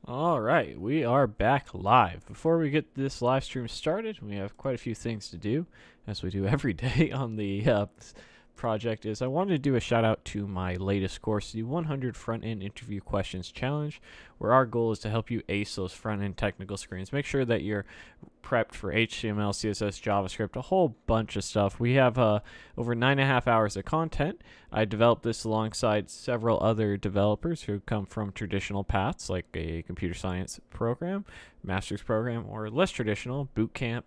All right, we are back live. Before we get this live stream started, we have quite a few things to do, as we do every day on the project. I wanted to do a shout out to my latest course, the 100 Front End Interview Questions Challenge, where our goal is to help you ace those front end technical screens. Make sure that you're prepped for HTML, CSS, JavaScript, a whole bunch of stuff. We have over 9.5 hours of content. I developed this alongside several other developers who come from traditional paths like a computer science program, master's program, or less traditional, boot camp,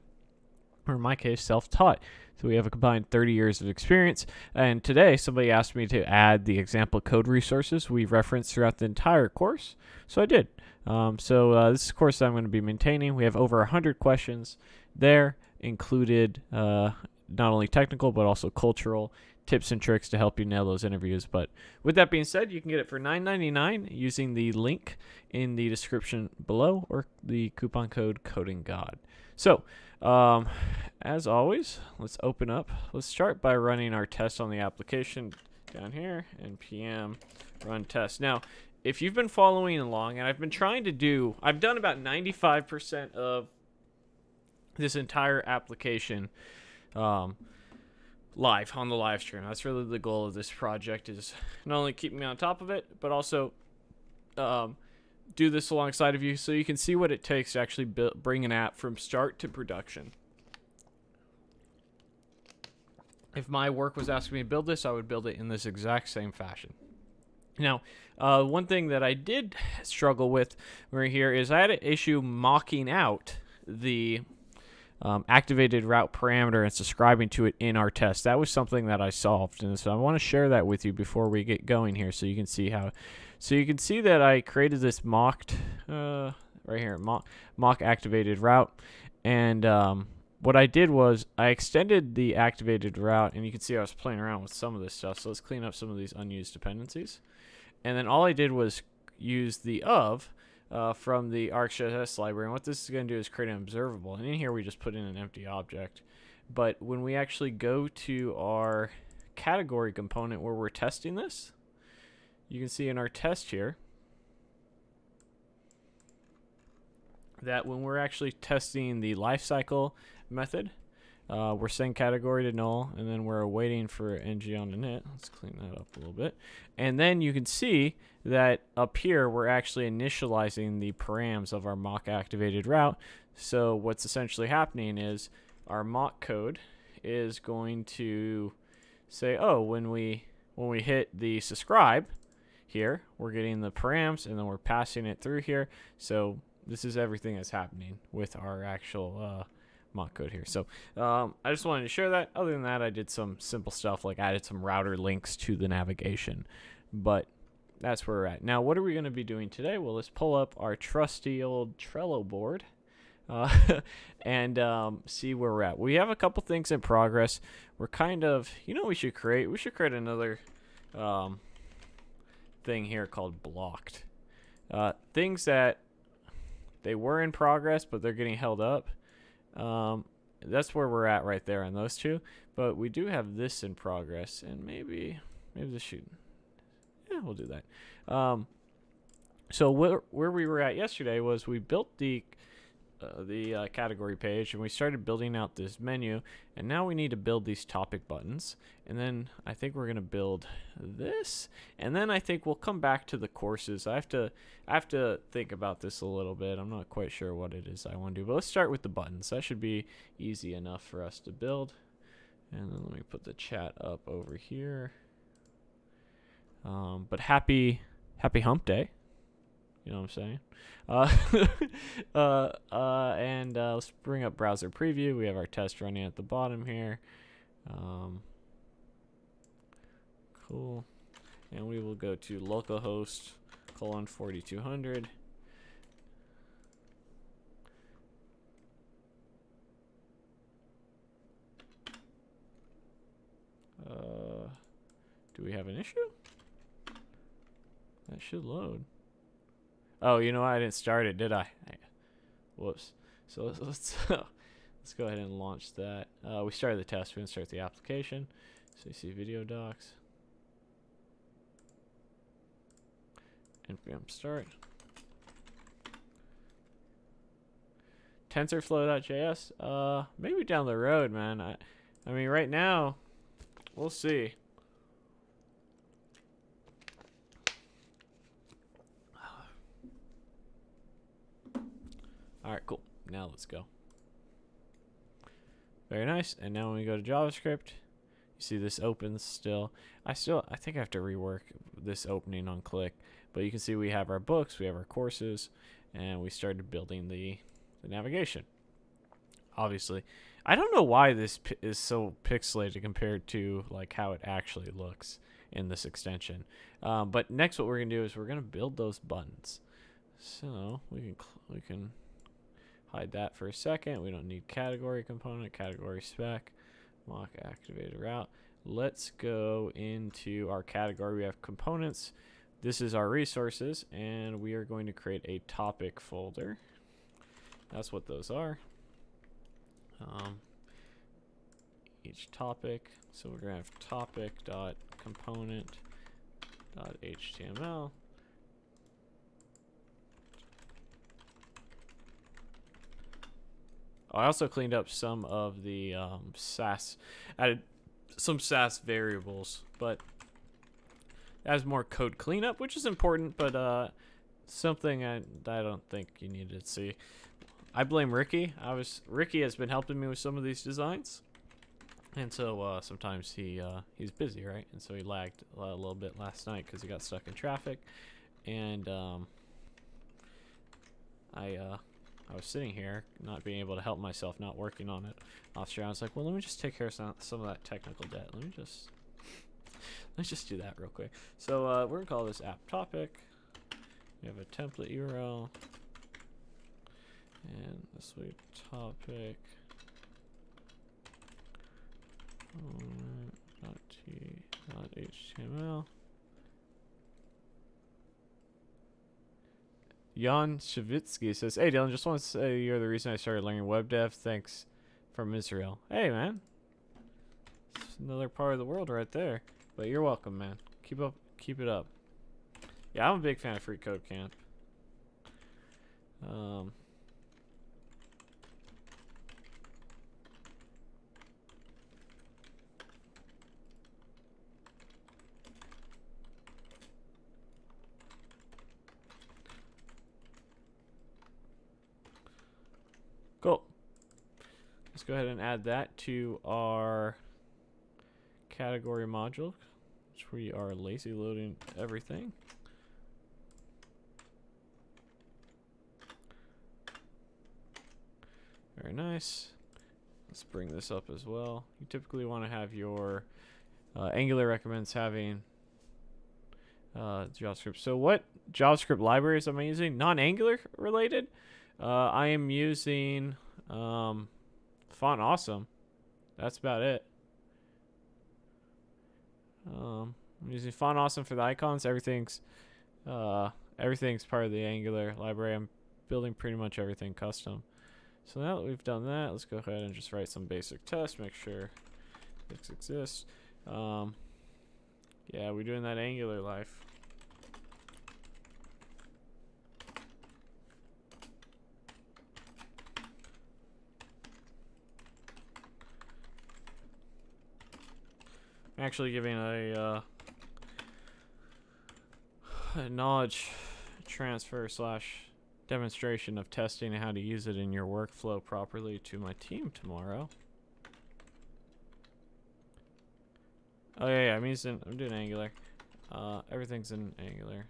or in my case, self-taught. So we have a combined 30 years of experience. And today, somebody asked me to add the example code resources we referenced throughout the entire course. So I did. This is a course that I'm going to be maintaining. We have over 100 questions there, included not only technical, but also cultural tips and tricks to help you nail those interviews. But with that being said, you can get it for $9.99 using the link in the description below or the coupon code CodingGod. So, as always, let's open up. Let's start by running our test on the application down here, npm run test. Now, if you've been following along, and I've done about 95% of this entire application live on the live stream. That's really the goal of this project, is not only keeping me on top of it, but also do this alongside of you so you can see what it takes to actually bring an app from start to production. If my work was asking me to build this, I would build it in this exact same fashion. Now, one thing that I did struggle with right here is I had an issue mocking out the activated route parameter and subscribing to it in our test. That was something that I solved, and so I want to share that with you before we get going here, so you can see how. So you can see that I created this mocked right here, mock activated route, and what I did was I extended the activated route, and you can see I was playing around with some of this stuff. So let's clean up some of these unused dependencies, and then all I did was use the from the ArcGIS library. And what this is going to do is create an observable. And in here, we just put in an empty object. But when we actually go to our category component where we're testing this, you can see in our test here that when we're actually testing the lifecycle method, we're setting category to null, and then we're waiting for ng on init. Let's clean that up a little bit. And then you can see that up here, we're actually initializing the params of our mock activated route. So what's essentially happening is our mock code is going to say, oh, when we hit the subscribe here, we're getting the params, and then we're passing it through here. So this is everything that's happening with our actual mock code here. So I just wanted to share that. Other than that, I did some simple stuff like added some router links to the navigation, but that's where we're at. Now, what are we going to be doing today? Well, let's pull up our trusty old Trello board and see where we're at. We have a couple things in progress. We're kind of, we should create another thing here called blocked. Things that they were in progress, but they're getting held up. That's where we're at right there on those two. But we do have this in progress, and maybe this should. Yeah, we'll do that. So where we were at yesterday was we built the category page, and we started building out this menu, and now we need to build these topic buttons, and then I think we're gonna build this, and then I think we'll come back to the courses. I have to think about this a little bit. I'm not quite sure what it is I want to do, but let's start with the buttons. That should be easy enough for us to build. And then let me put the chat up over here. But happy hump day. You know what I'm saying? And let's bring up browser preview. We have our test running at the bottom here. Cool. And we will go to localhost :4200. Do we have an issue? That should load. Oh, you know what? I didn't start it, did I? Whoops. So let's go ahead and launch that. We started the test. We didn't start the application. So you see video docs. npm start. TensorFlow.js? Maybe down the road, man. I mean, right now, we'll see. All right, cool. Now let's go. Very nice. And now when we go to JavaScript, you see this opens still. I think I have to rework this opening on click, but you can see we have our books, we have our courses, and we started building the navigation. Obviously, I don't know why this is so pixelated compared to like how it actually looks in this extension. But next, what we're gonna do is we're gonna build those buttons. So we can hide that for a second. We don't need category component, category spec, mock activated route. Let's go into our category. We have components. This is our resources, and we are going to create a topic folder. That's what those are. Each topic. So we're gonna have topic.component.html. I also cleaned up some of the added some Sass variables, but as more code cleanup, which is important, but something I don't think you need to see. I blame Ricky. Ricky has been helping me with some of these designs, and so sometimes he's busy, right? And so he lagged a little bit last night because he got stuck in traffic, and I was sitting here, not being able to help myself, not working on it. After I was like, well, let me just take care of some of that technical debt. Let me just do that real quick. So we're gonna call this app topic. We have a template URL, and this will be topic. .html. Jan Shavitsky says, hey, Dylan, just want to say you're the reason I started learning web dev. Thanks from Israel. Hey, man. It's another part of the world right there. But you're welcome, man. Keep it up. Yeah, I'm a big fan of Free Code Camp. Cool. Let's go ahead and add that to our category module, which we are lazy loading everything. Very nice. Let's bring this up as well. You typically want to have your Angular recommends having JavaScript. So what JavaScript libraries am I using? Non-Angular related? I am using Font Awesome. That's about it. I'm using Font Awesome for the icons. Everything's part of the Angular library. I'm building pretty much everything custom. So now that we've done that, let's go ahead and just write some basic tests, make sure this exists. Yeah, we're doing that Angular life. I'm actually giving a knowledge transfer / demonstration of testing and how to use it in your workflow properly to my team tomorrow. Oh yeah, I'm doing Angular. Everything's in Angular.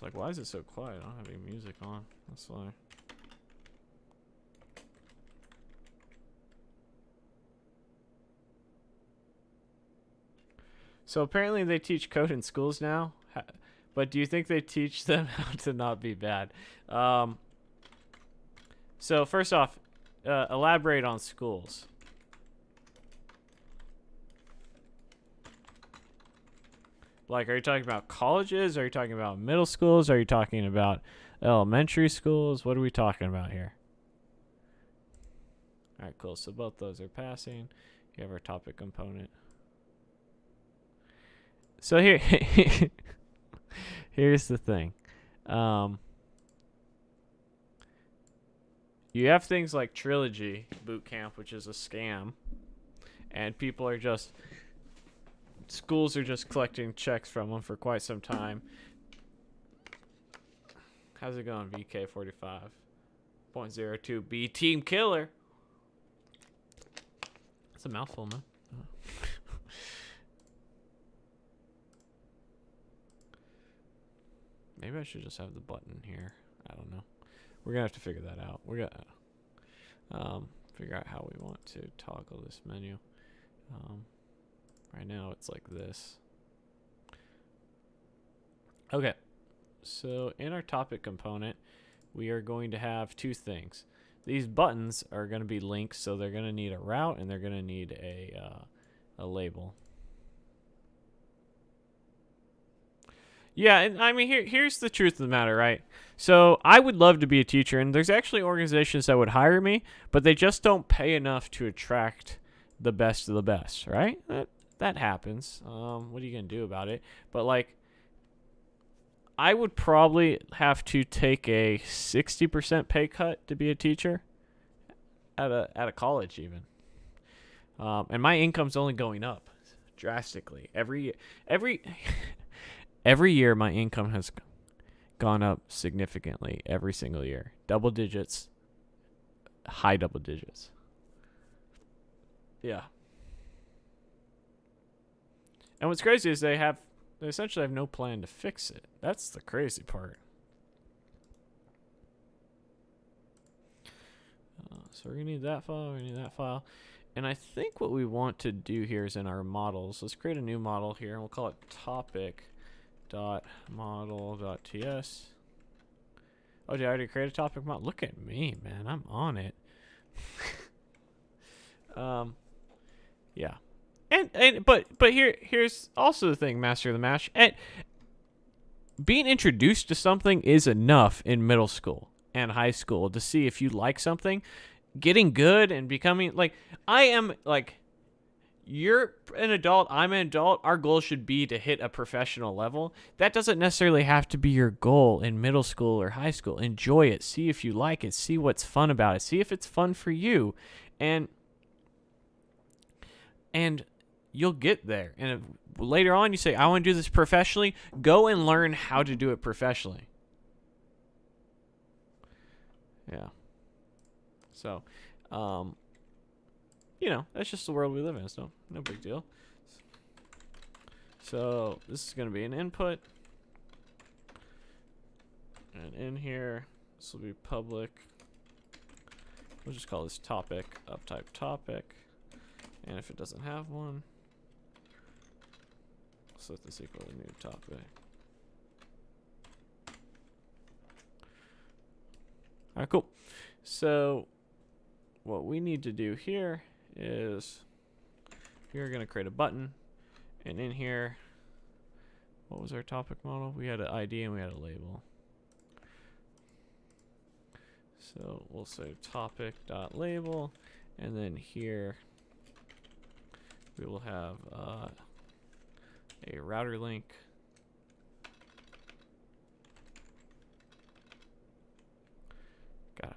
Like, why is it so quiet? I don't have any music on. That's why. So apparently they teach code in schools now, but do you think they teach them how to not be bad? So first off, elaborate on schools. Like, are you talking about colleges? Are you talking about middle schools? Are you talking about elementary schools? What are we talking about here? All right, cool. So both those are passing. You have our topic component. So here's the thing. You have things like Trilogy Bootcamp, which is a scam, and schools are just collecting checks from them for quite some time. How's it going, VK45.02B Team Killer? That's a mouthful, man. Maybe I should just have the button here. I don't know. We're gonna have to figure that out. We're gonna figure out how we want to toggle this menu. Right now it's like this. Okay, so in our topic component, we are going to have two things. These buttons are going to be links, so they're going to need a route and they're going to need a label. Yeah, and I mean, here's the truth of the matter, right? So I would love to be a teacher, and there's actually organizations that would hire me, but they just don't pay enough to attract the best of the best, right? That happens. What are you gonna do about it? But like, I would probably have to take a 60% pay cut to be a teacher at a college even. And my income's only going up drastically every year. My income has gone up significantly every single year. Double digits, high double digits. Yeah. And what's crazy is they essentially have no plan to fix it. That's the crazy part. So we're going to need that file. We need that file. And I think what we want to do here is in our models. Let's create a new model here, and we'll call it topic.model.ts. Oh, did I already create a topic model? Look at me, man. I'm on it. Yeah. But here's also the thing, Master of the Mash. And being introduced to something is enough in middle school and high school to see if you like something. Getting good and becoming you're an adult, I'm an adult. Our goal should be to hit a professional level. That doesn't necessarily have to be your goal in middle school or high school. Enjoy it. See if you like it. See what's fun about it. See if it's fun for you. And you'll get there. And if later on you say, I want to do this professionally, go and learn how to do it professionally. Yeah. So, that's just the world we live in. It's no big deal. So this is going to be an input. And in here, this will be public. We'll just call this topic, uptype topic. And if it doesn't have one, set this equal to new topic. All right, cool. So what we need to do here is we're going to create a button. And in here, what was our topic model? We had an ID and we had a label. So we'll say topic.label. And then here, we will have a router link. Got it.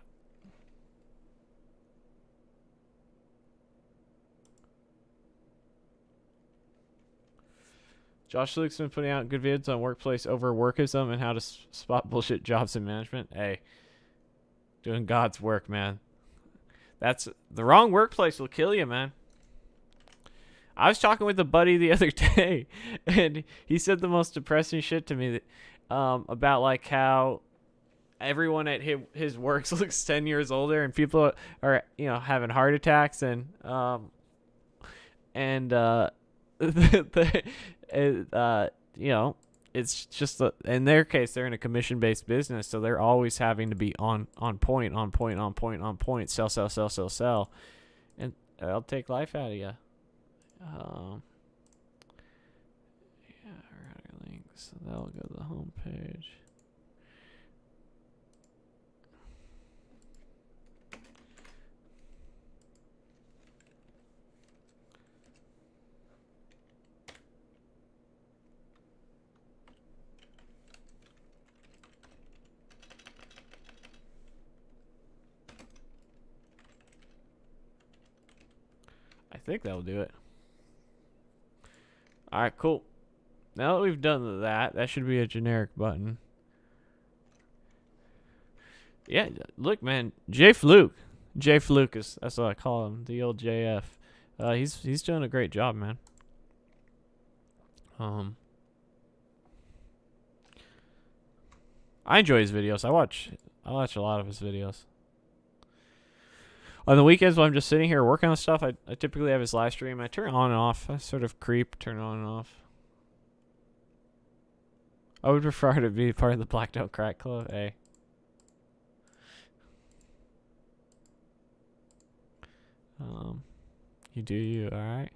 Josh Luke's been putting out good vids on workplace overworkism and how to spot bullshit jobs in management. Hey, doing God's work, man. That's the wrong workplace will kill you, man. I was talking with a buddy the other day, and he said the most depressing shit to me that, about like how everyone at his work looks 10 years older, and people are having heart attacks it's just in their case they're in a commission-based business, so they're always having to be on point, sell, and that'll take life out of you. Yeah, we're So that'll go to the home page. I think that'll do it. Alright, cool. Now that we've done that, that should be a generic button. Yeah, look, man, J Fluke. J Fluke is, that's what I call him, the old JF. He's doing a great job, man. I enjoy his videos. I watch a lot of his videos. On the weekends when I'm just sitting here working on stuff, I typically have his live stream. I turn it on and off. I sort of turn it on and off. I would prefer to be part of the Black Don't Crack Club. Hey. You do you, alright.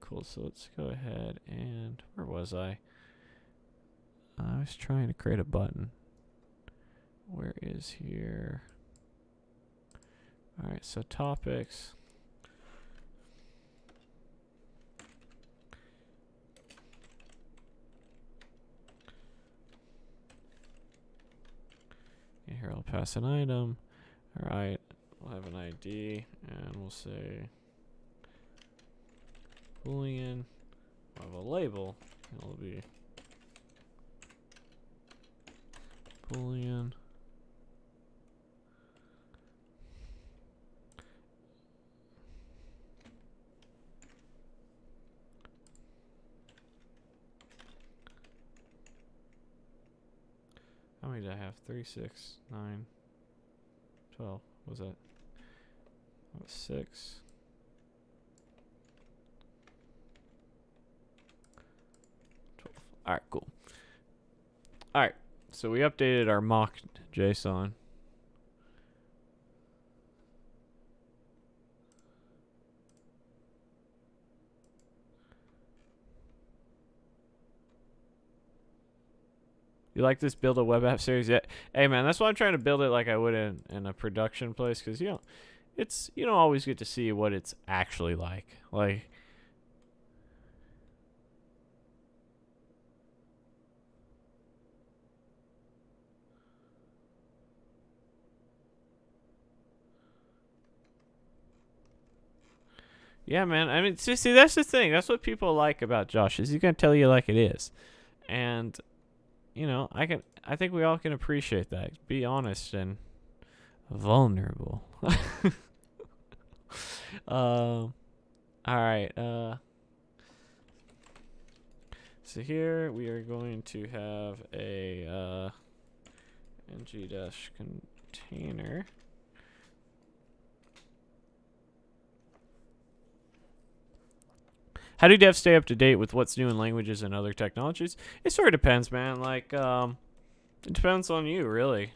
Cool, so let's go ahead and... Where was I? I was trying to create a button. Where is here? Alright, so topics. And here I'll pass an item. Alright, we'll have an ID, and we'll say Boolean. We'll have a label, and it'll be Boolean. How many did I have? 3, 6, 9, 12. What was that? That was 6. 12. Alright, cool. Alright, so we updated our mock JSON. You like this build a web app series? Yeah. Hey man, that's why I'm trying to build it like I would in a production place, because you don't always get to see what it's actually like. Like, yeah, man. I mean, see, that's the thing. That's what people like about Josh, is he's gonna tell you like it is, and you know, I think we all can appreciate that. Be honest and vulnerable. All right. So here we are going to have a ng-container. How do devs stay up to date with what's new in languages and other technologies? It sort of depends, man. Like, it depends on you, really.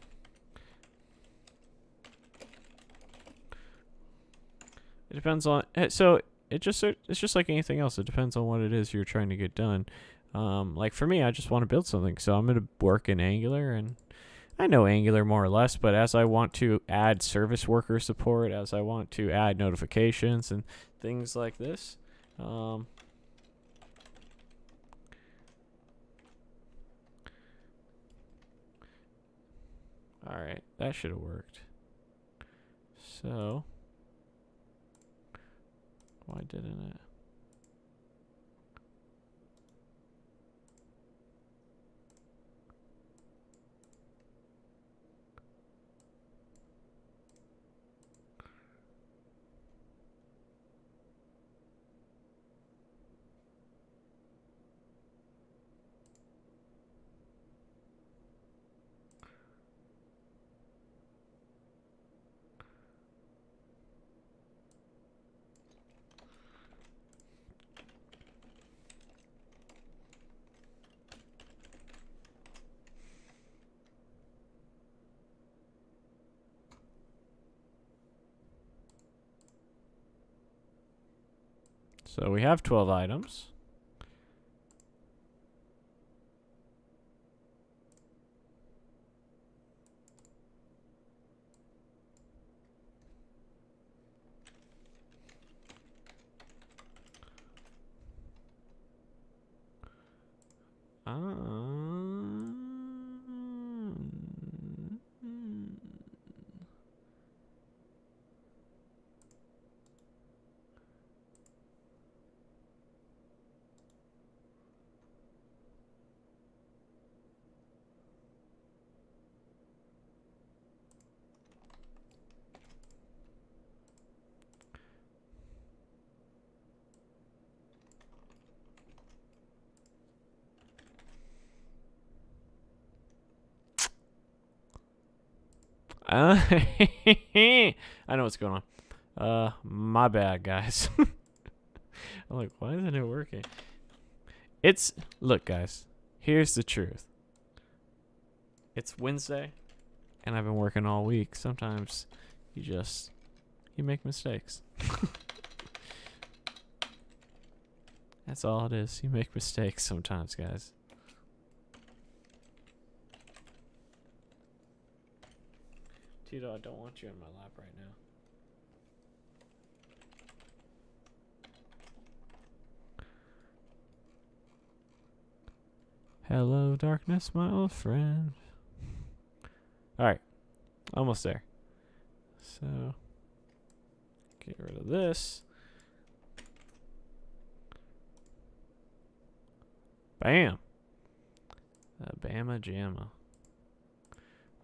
It depends on... So, it's just like anything else. It depends on what it is you're trying to get done. Like, for me, I just want to build something. So, I'm going to work in Angular, and I know Angular more or less, but as I want to add service worker support, as I want to add notifications and things like this... Alright, that should have worked. So, why didn't it? So we have 12 items. I know what's going on. My bad, guys. I'm like, why isn't it working? Look, guys. Here's the truth. It's Wednesday, and I've been working all week. Sometimes you make mistakes. That's all it is. You make mistakes sometimes, guys. Tito, I don't want you in my lap right now. Hello, darkness, my old friend. Alright. Almost there. So, get rid of this. Bam. Bama jamma.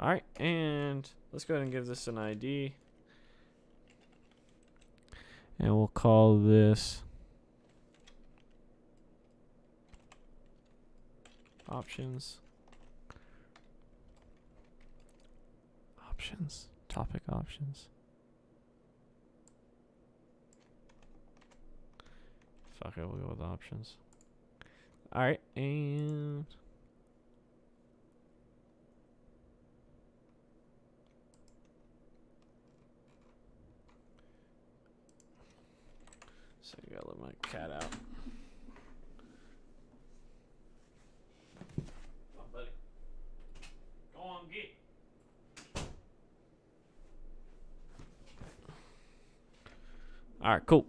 Alright, and let's go ahead and give this an ID. And we'll call this options. Options. Topic options. Fuck it, we'll go with options. Alright, and so you gotta let my cat out. Come on, buddy. Go on, get. Alright, cool.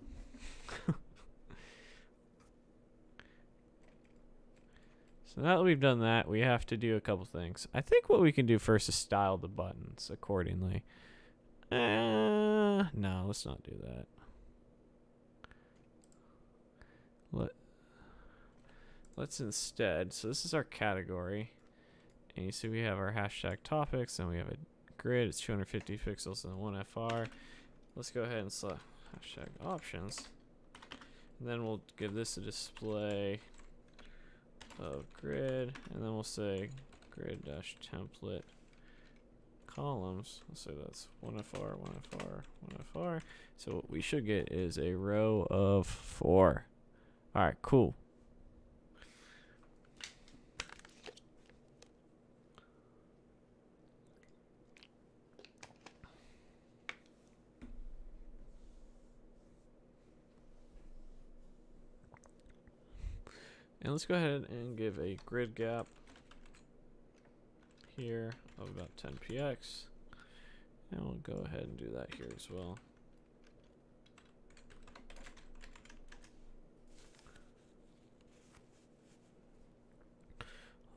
So now that we've done that, we have to do a couple things. I think what we can do first is style the buttons accordingly. No, let's not do that. Let's instead, so this is our category. And you see we have our hashtag topics, and we have a grid. It's 250 pixels and 1 FR. Let's go ahead and select hashtag options. And then we'll give this a display of grid, and then we'll say grid-template columns. Let's say that's 1 FR, 1 FR, 1 FR. So what we should get is a row of 4. Alright, cool. And let's go ahead and give a grid gap here of about 10 px. And we'll go ahead and do that here as well.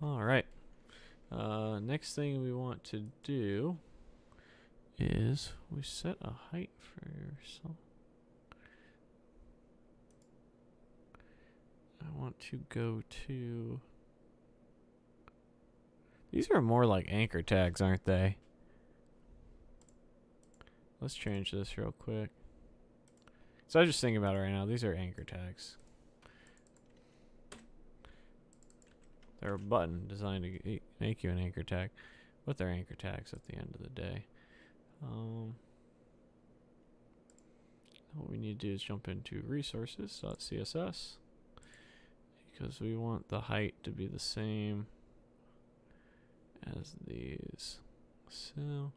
All right. Next thing we want to do is we set a height for yourself. I want to go to... These are more like anchor tags, aren't they? Let's change this real quick. So I was just thinking about it right now. These are anchor tags. They're a button designed to make you an anchor tag, but they're anchor tags at the end of the day. What we need to do is jump into resources.css because we want the height to be the same as these. So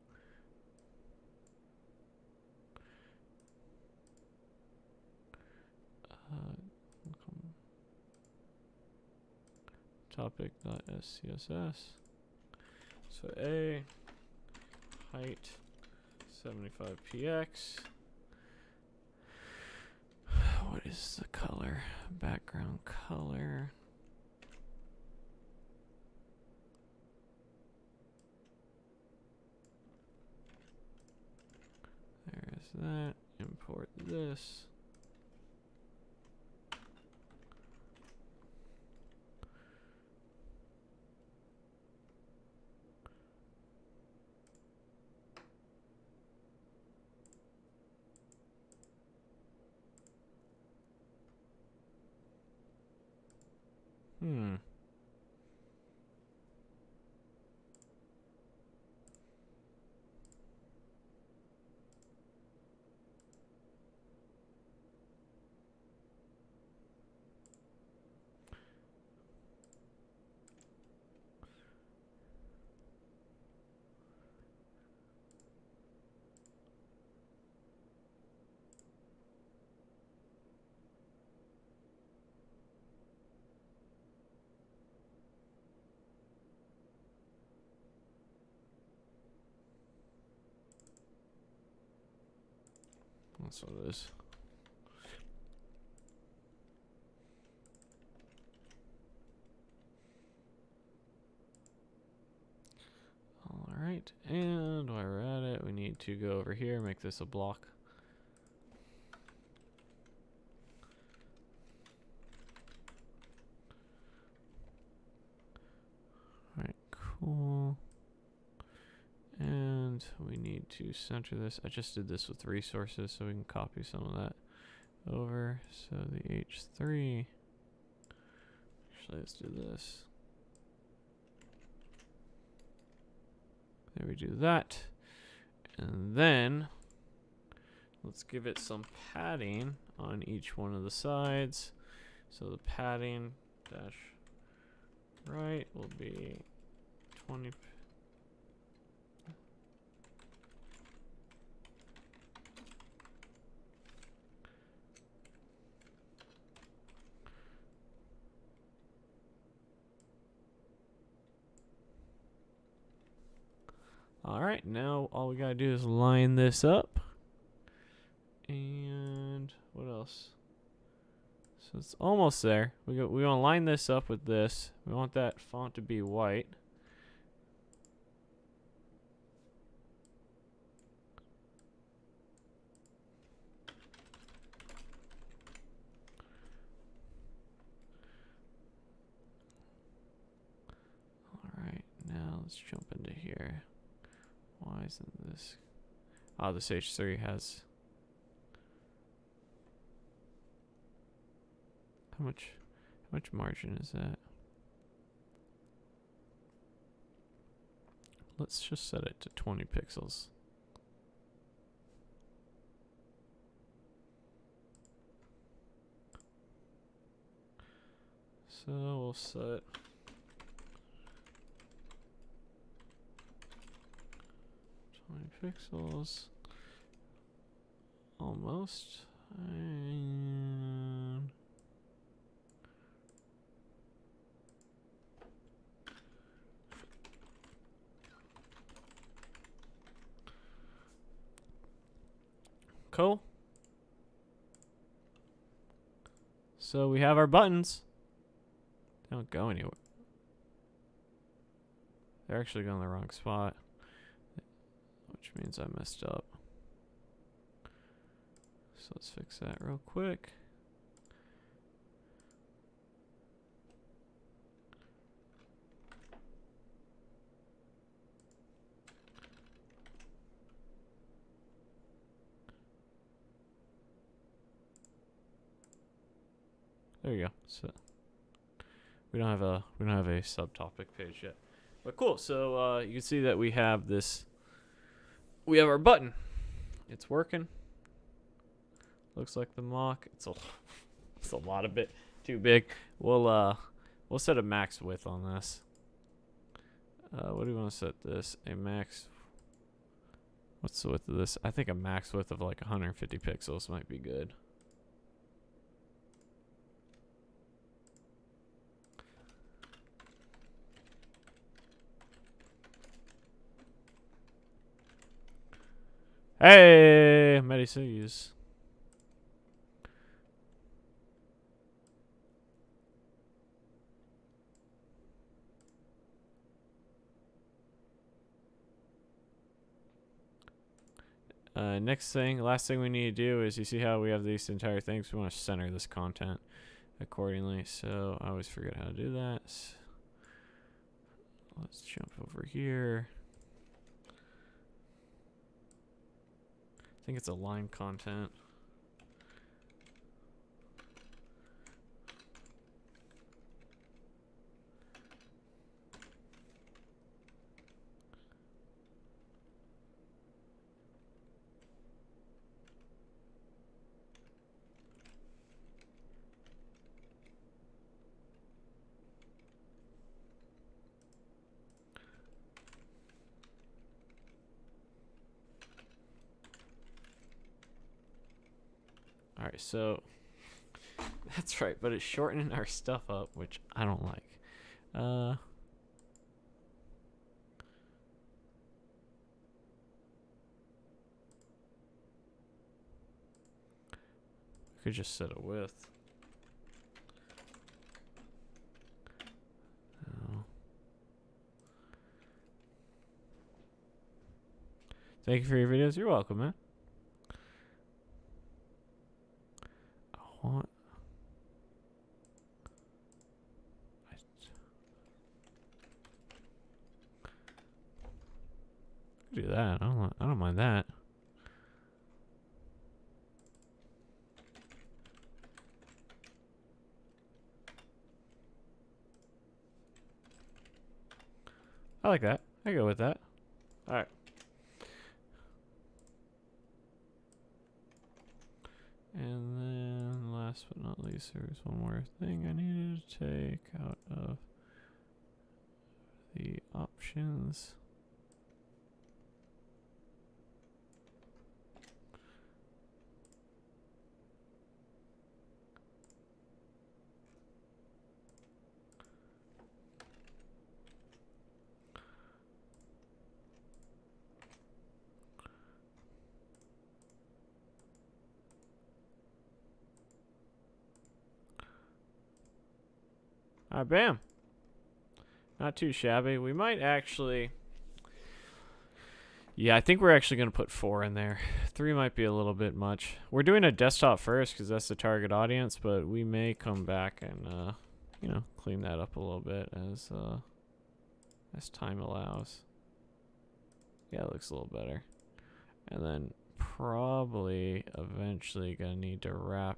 topic.scss. So a height 75 px. What is the color? Background color. that. Import this. That's what it is. Alright, and while we're at it, we need to go over here, make this a block. Alright, cool. And we need to center this. I just did this with resources, so we can copy some of that over. So the H3. Actually, let's do this. There we do that. And then let's give it some padding on each one of the sides. So the padding dash right will be 20. Alright, now all we gotta do is line this up. And what else? So it's almost there. We want to line this up with this. We want that font to be white. Alright, now let's jump into here. Why isn't this? Oh, this H3 has. How much margin is that? Let's just set it to 20 pixels. So we'll set 20 pixels. Almost. And cool. So we have our buttons. They don't go anywhere. They're actually going in the wrong spot, which means I messed up. So let's fix that real quick. There you go. So we don't have a subtopic page yet, but cool. So you can see that we have this. We have our button. It's working. Looks like the mock. It's a lot of bit too big. We'll set a max width on this. What do we want to set this? A max. What's the width of this? I think a max width of like 150 pixels might be good. Hey, Medi sees. Next thing, last thing we need to do is, you see how we have these entire things? We want to center this content accordingly. So I always forget how to do that. Let's jump over here. I think it's align content. Alright, so that's right, but it's shortening our stuff up, which I don't like. Could just set a width. Oh. Thank you for your videos. You're welcome, man. What? Do that. I don't mind that. I like that. I go with that. All right. And then last but not least, there was one more thing I needed to take out of the options. Alright, bam. Not too shabby. We might actually... Yeah, I think we're actually going to put 4 in there. 3 might be a little bit much. We're doing a desktop first because that's the target audience, but we may come back and, you know, clean that up a little bit as time allows. Yeah, it looks a little better. And then probably eventually going to need to wrap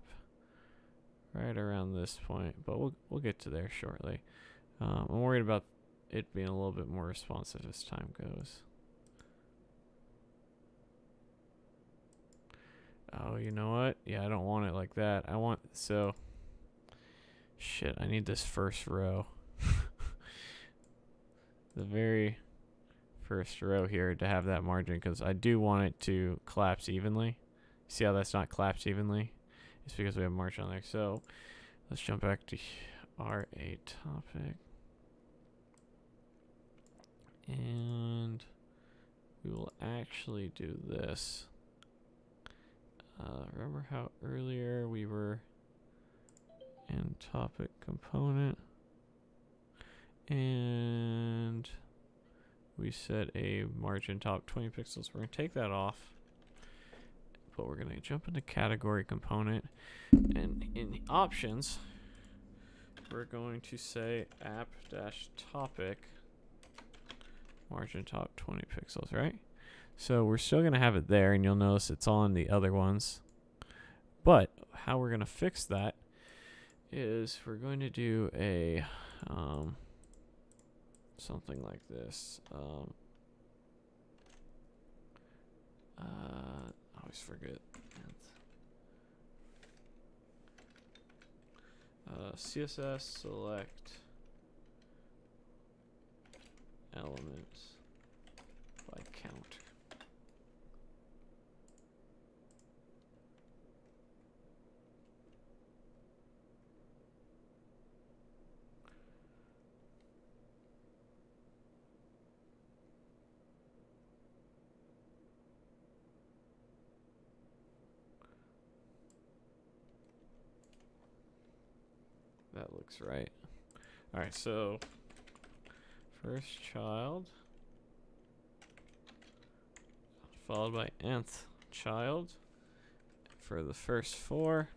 right around this point, but we'll get to there shortly. I'm worried about it being a little bit more responsive as time goes. Oh, you know what? Yeah, I don't want it like that. I want, so, shit, I need this first row. The very first row here to have that margin, because I do want it to collapse evenly. See how that's not collapsed evenly? It's because we have margin on there. So let's jump back to our A topic. And we will actually do this. Remember how earlier we were in topic component and we set a margin top 20 pixels. We're going to take that off. But we're going to jump into category component, and in the options we're going to say app-topic margin top 20 pixels, right? So we're still going to have it there, and you'll notice it's on the other ones. But how we're going to fix that is we're going to do a something like this. I always forget. CSS select elements by count. That looks right. Alright, so first child followed by nth child for the first 4.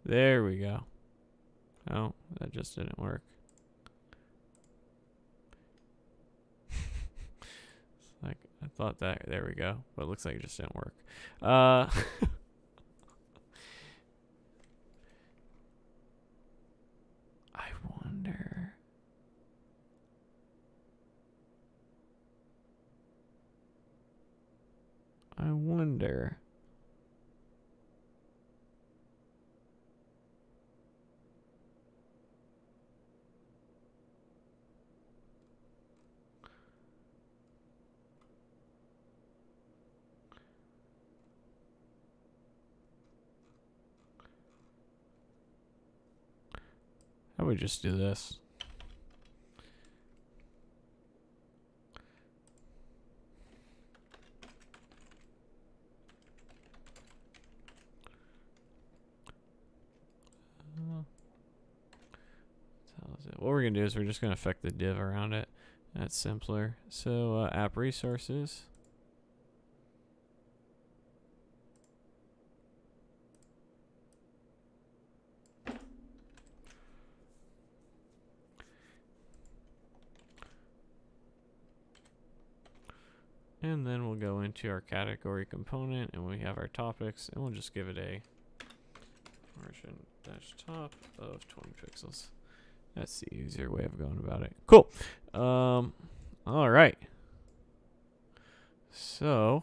There we go. Oh, that just didn't work. It's like I thought that. There we go. But it looks like it just didn't work. I wonder. How about we just do this? What we're going to do is we're just going to affect the div around it. That's simpler. So app resources. And then we'll go into our category component and we have our topics and we'll just give it a margin dash top of 20 pixels. That's the easier way of going about it. Cool. All right. So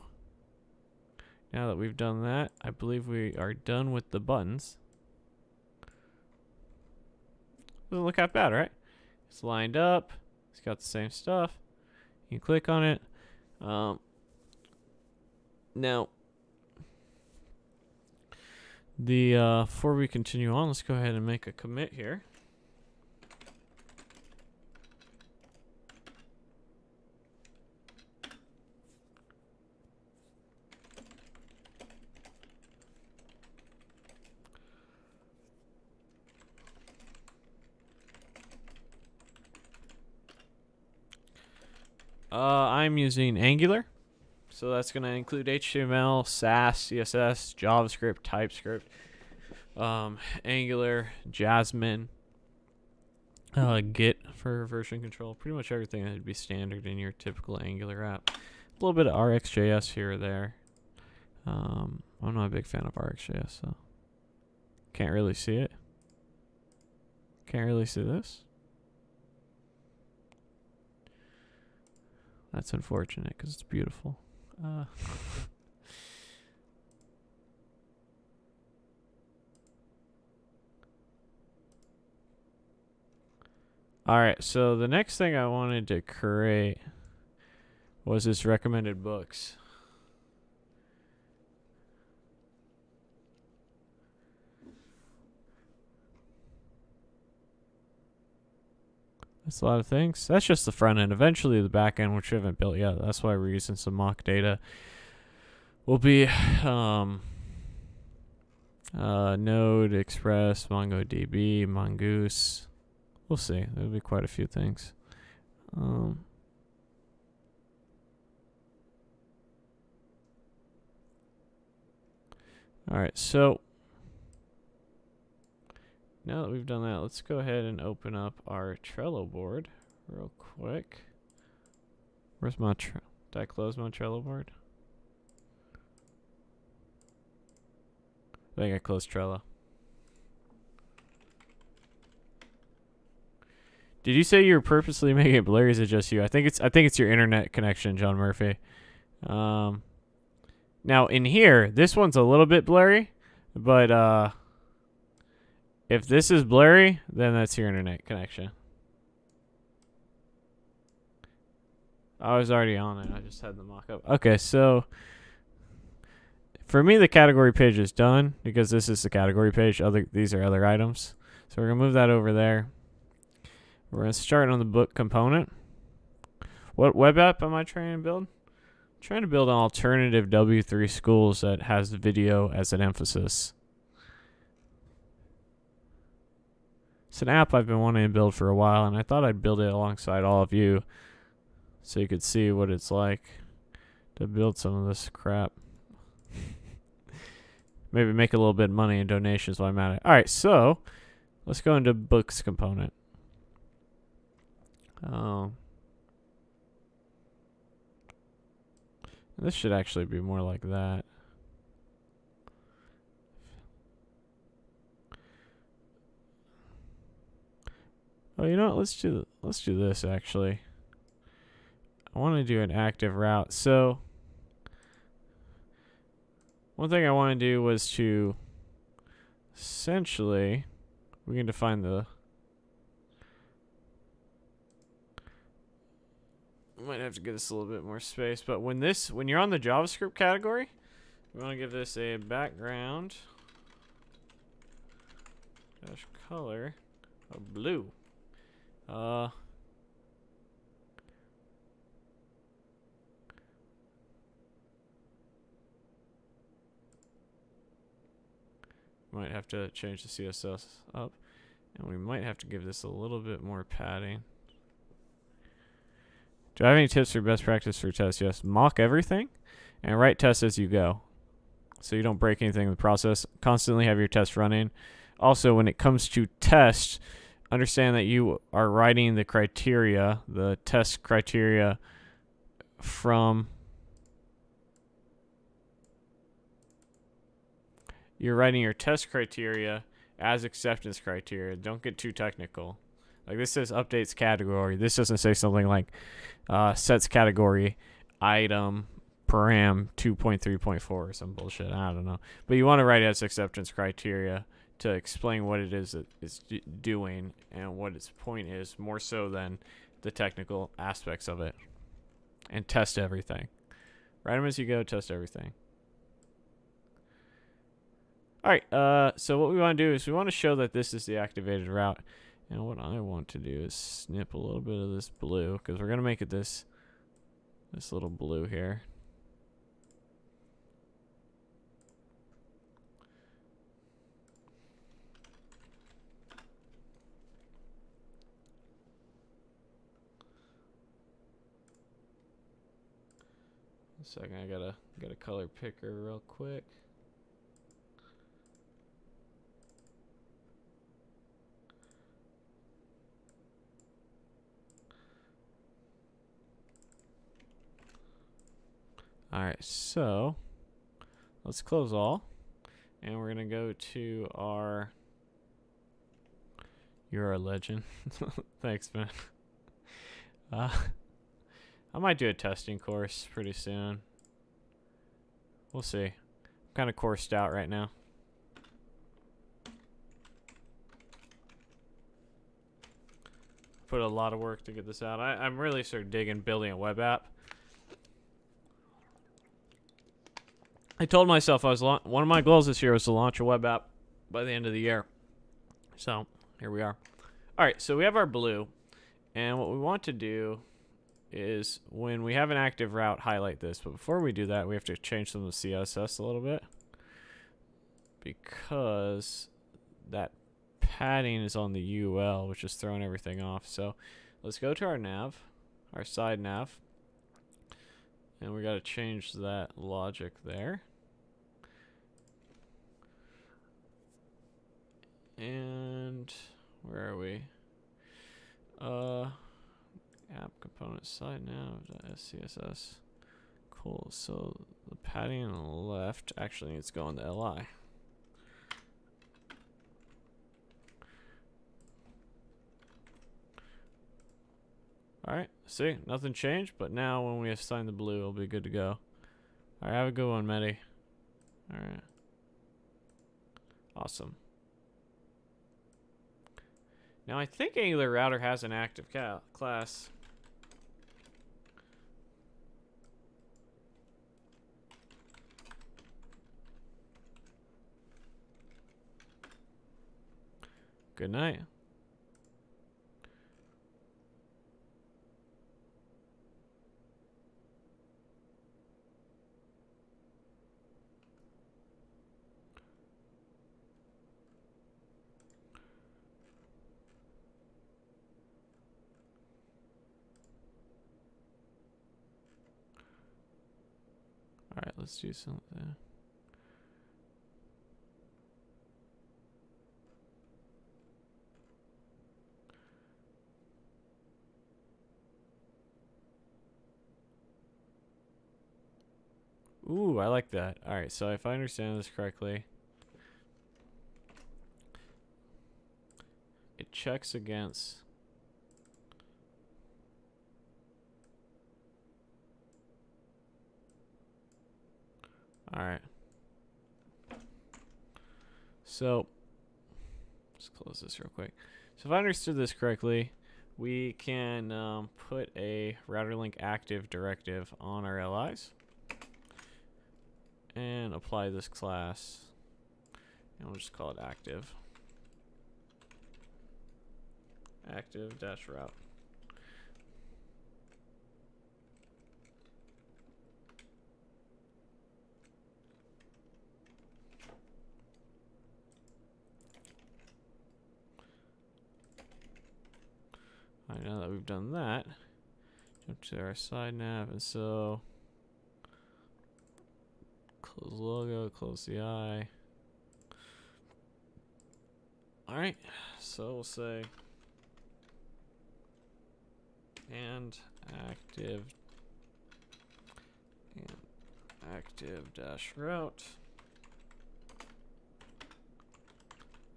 now that we've done that, I believe we are done with the buttons. Doesn't look that bad, right? It's lined up. It's got the same stuff. You can click on it. Now, before we continue on, let's go ahead and make a commit here. I'm using Angular. So that's going to include HTML, Sass, CSS, JavaScript, TypeScript, Angular, Jasmine, Git for version control. Pretty much everything that would be standard in your typical Angular app. A little bit of RxJS here or there. I'm not a big fan of RxJS, so can't really see it. Can't really see this. That's unfortunate because it's beautiful. All right, so the next thing I wanted to create was this recommended books. That's a lot of things. That's just the front end. Eventually the back end, which we haven't built yet. That's why we're using some mock data. Will be Node, Express, MongoDB, Mongoose. We'll see. There'll be quite a few things. All right, so now that we've done that, let's go ahead and open up our Trello board real quick. Where's my did I close my Trello board? I think I closed Trello. Did you say you were purposely making it blurry? Or is it just you? I think it's your internet connection, John Murphy. Now in here, this one's a little bit blurry, but if this is blurry, then that's your internet connection. I was already on it. I just had the mock up. Okay, so for me, the category page is done because this is the category page. These are other items. So we're going to move that over there. We're going to start on the book component. What web app am I trying to build? I'm trying to build an alternative W3 schools that has video as an emphasis. It's an app I've been wanting to build for a while, and I thought I'd build it alongside all of you so you could see what it's like to build some of this crap. Maybe make a little bit of money in donations while I'm at it. All right, so let's go into books component. This should actually be more like that. Oh, you know what? Let's do this actually. I want to do an active route. So one thing I want to do was to essentially we can define the. Might have to give this a little bit more space, but when you're on the JavaScript category, we want to give this a background dash color of blue. Might have to change the CSS up, and we might have to give this a little bit more padding. Do I have any tips for best practice for tests? Yes. Mock everything and write tests as you go, so you don't break anything in the process. Constantly have your tests running. Also, when it comes to tests, understand that you are writing the criteria, the test criteria from... You're writing your test criteria as acceptance criteria. Don't get too technical. Like this says updates category. This doesn't say something like sets category item param 2.3.4 or some bullshit. I don't know. But you want to write it as acceptance criteria to explain what it is that it's doing and what its point is, more so than the technical aspects of it. And test everything. Write them as you go, test everything. Alright, so what we want to do is we want to show that this is the activated route. And what I want to do is snip a little bit of this blue, because we're going to make it this little blue here. A second, I gotta get a color picker real quick. Alright, so let's close all, and we're gonna go to our... You're a legend. Thanks, man. I might do a testing course pretty soon. We'll see. I'm kind of coursed out right now. Put a lot of work to get this out. I'm really sort of digging building a web app. I told myself one of my goals this year was to launch a web app by the end of the year. So here we are. All right, so we have our blue, and what we want to do is when we have an active route, highlight this. But before we do that, we have to change some of the CSS a little bit, because that padding is on the UL, which is throwing everything off. So let's go to our nav, our side nav. And we got to change that logic there. And where are we? App component side nav.scss. Cool. So the padding on the left actually needs to go on the LI. Alright, see, nothing changed, but now when we assign the blue, it'll be good to go. Alright, have a good one, Medi. Alright. Awesome. Now, I think Angular Router has an active class. Good night. let's do something. Ooh, I like that. All right, so if I understand this correctly, it checks against. All right. So let's close this real quick. So if I understood this correctly, we can put a router link active directive on our LIs and apply this class, and we'll just call it active. Active-route. All right, now that we've done that, jump to our side nav, and so close logo, close the eye. All right, so we'll say and active-route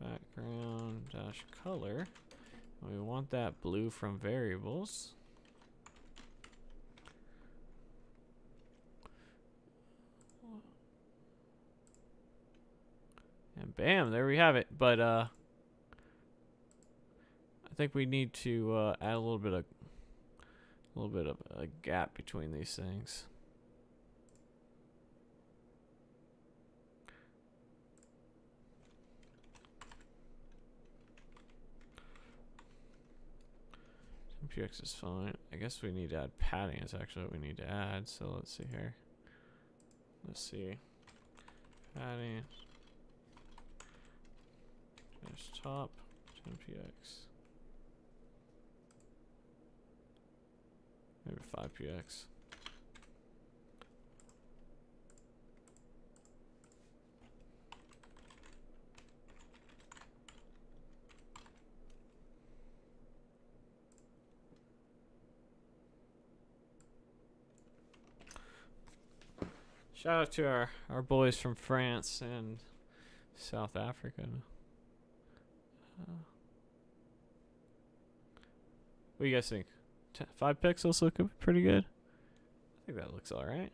background-color. We want that blue from variables. And bam, there we have it. But I think we need to add a little bit of a gap between these things. MPX is fine. I guess we need to add padding. Is actually what we need to add. So let's see here. Let's see. Padding. There's top 10px. Maybe 5px. Shout out to our boys from France and South Africa. What do you guys think? 5 pixels look pretty good. I think that looks all right.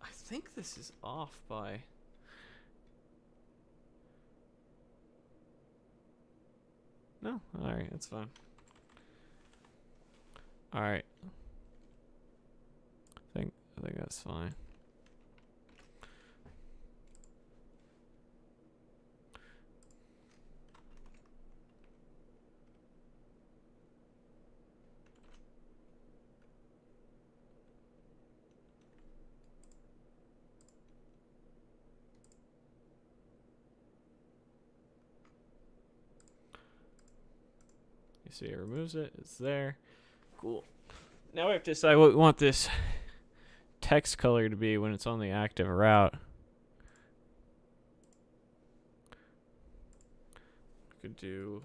I think this is off by. No, all right, that's fine. All right. I think that's fine. You see it removes it. It's there. Cool. Now we have to decide what we want this text color to be when it's on the active route. We could do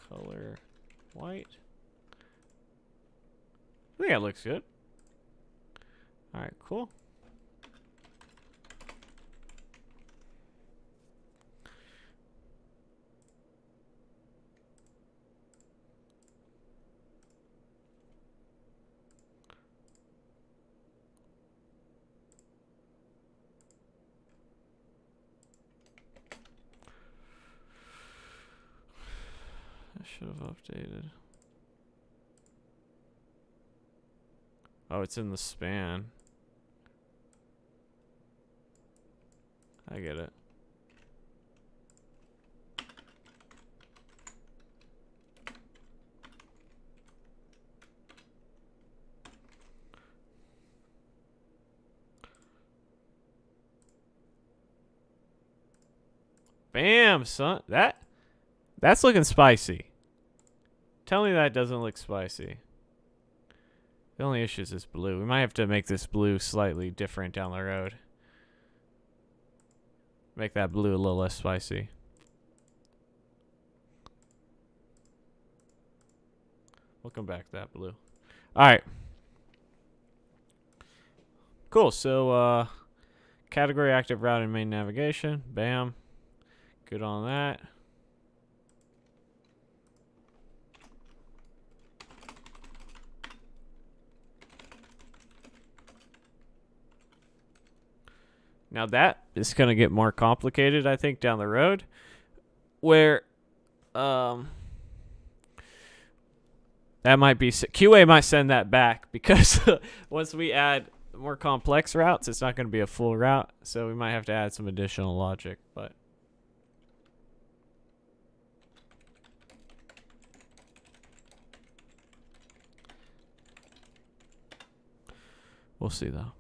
color white. I think that looks good. All right, cool. Should have updated. Oh, it's in the span. I get it. Bam, son. That's looking spicy. Tell me that doesn't look spicy. The only issue is this blue. We might have to make this blue slightly different down the road. Make that blue a little less spicy. We'll come back to that blue. Alright. Cool. So, category active route in main navigation. Bam. Good on that. Now that is going to get more complicated, I think, down the road, where that might be QA might send that back because once we add more complex routes, it's not going to be a full route, so we might have to add some additional logic, but we'll see though.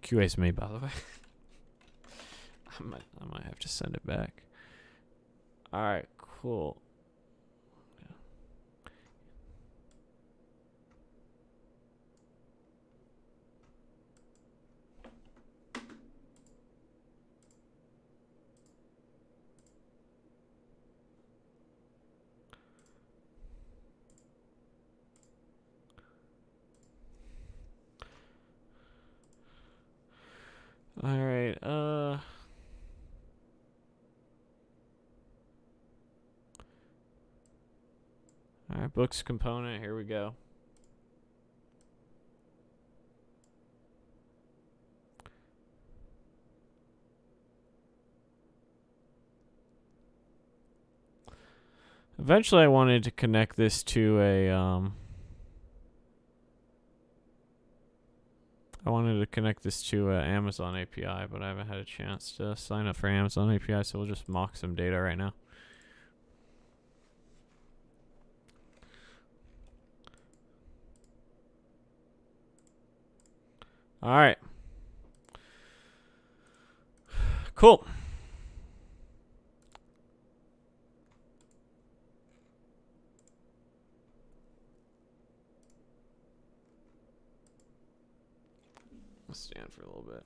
QA's me, by the way. I might have to send it back. All right, cool. All right, all right, books component, here we go. Eventually I wanted to connect this to a Amazon API, but I haven't had a chance to sign up for Amazon API, so we'll just mock some data right now. All right. Cool. Let's stand for a little bit.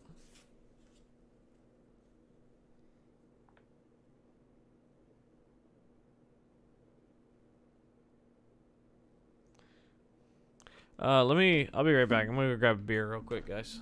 I'll be right back. I'm gonna go grab a beer real quick, guys.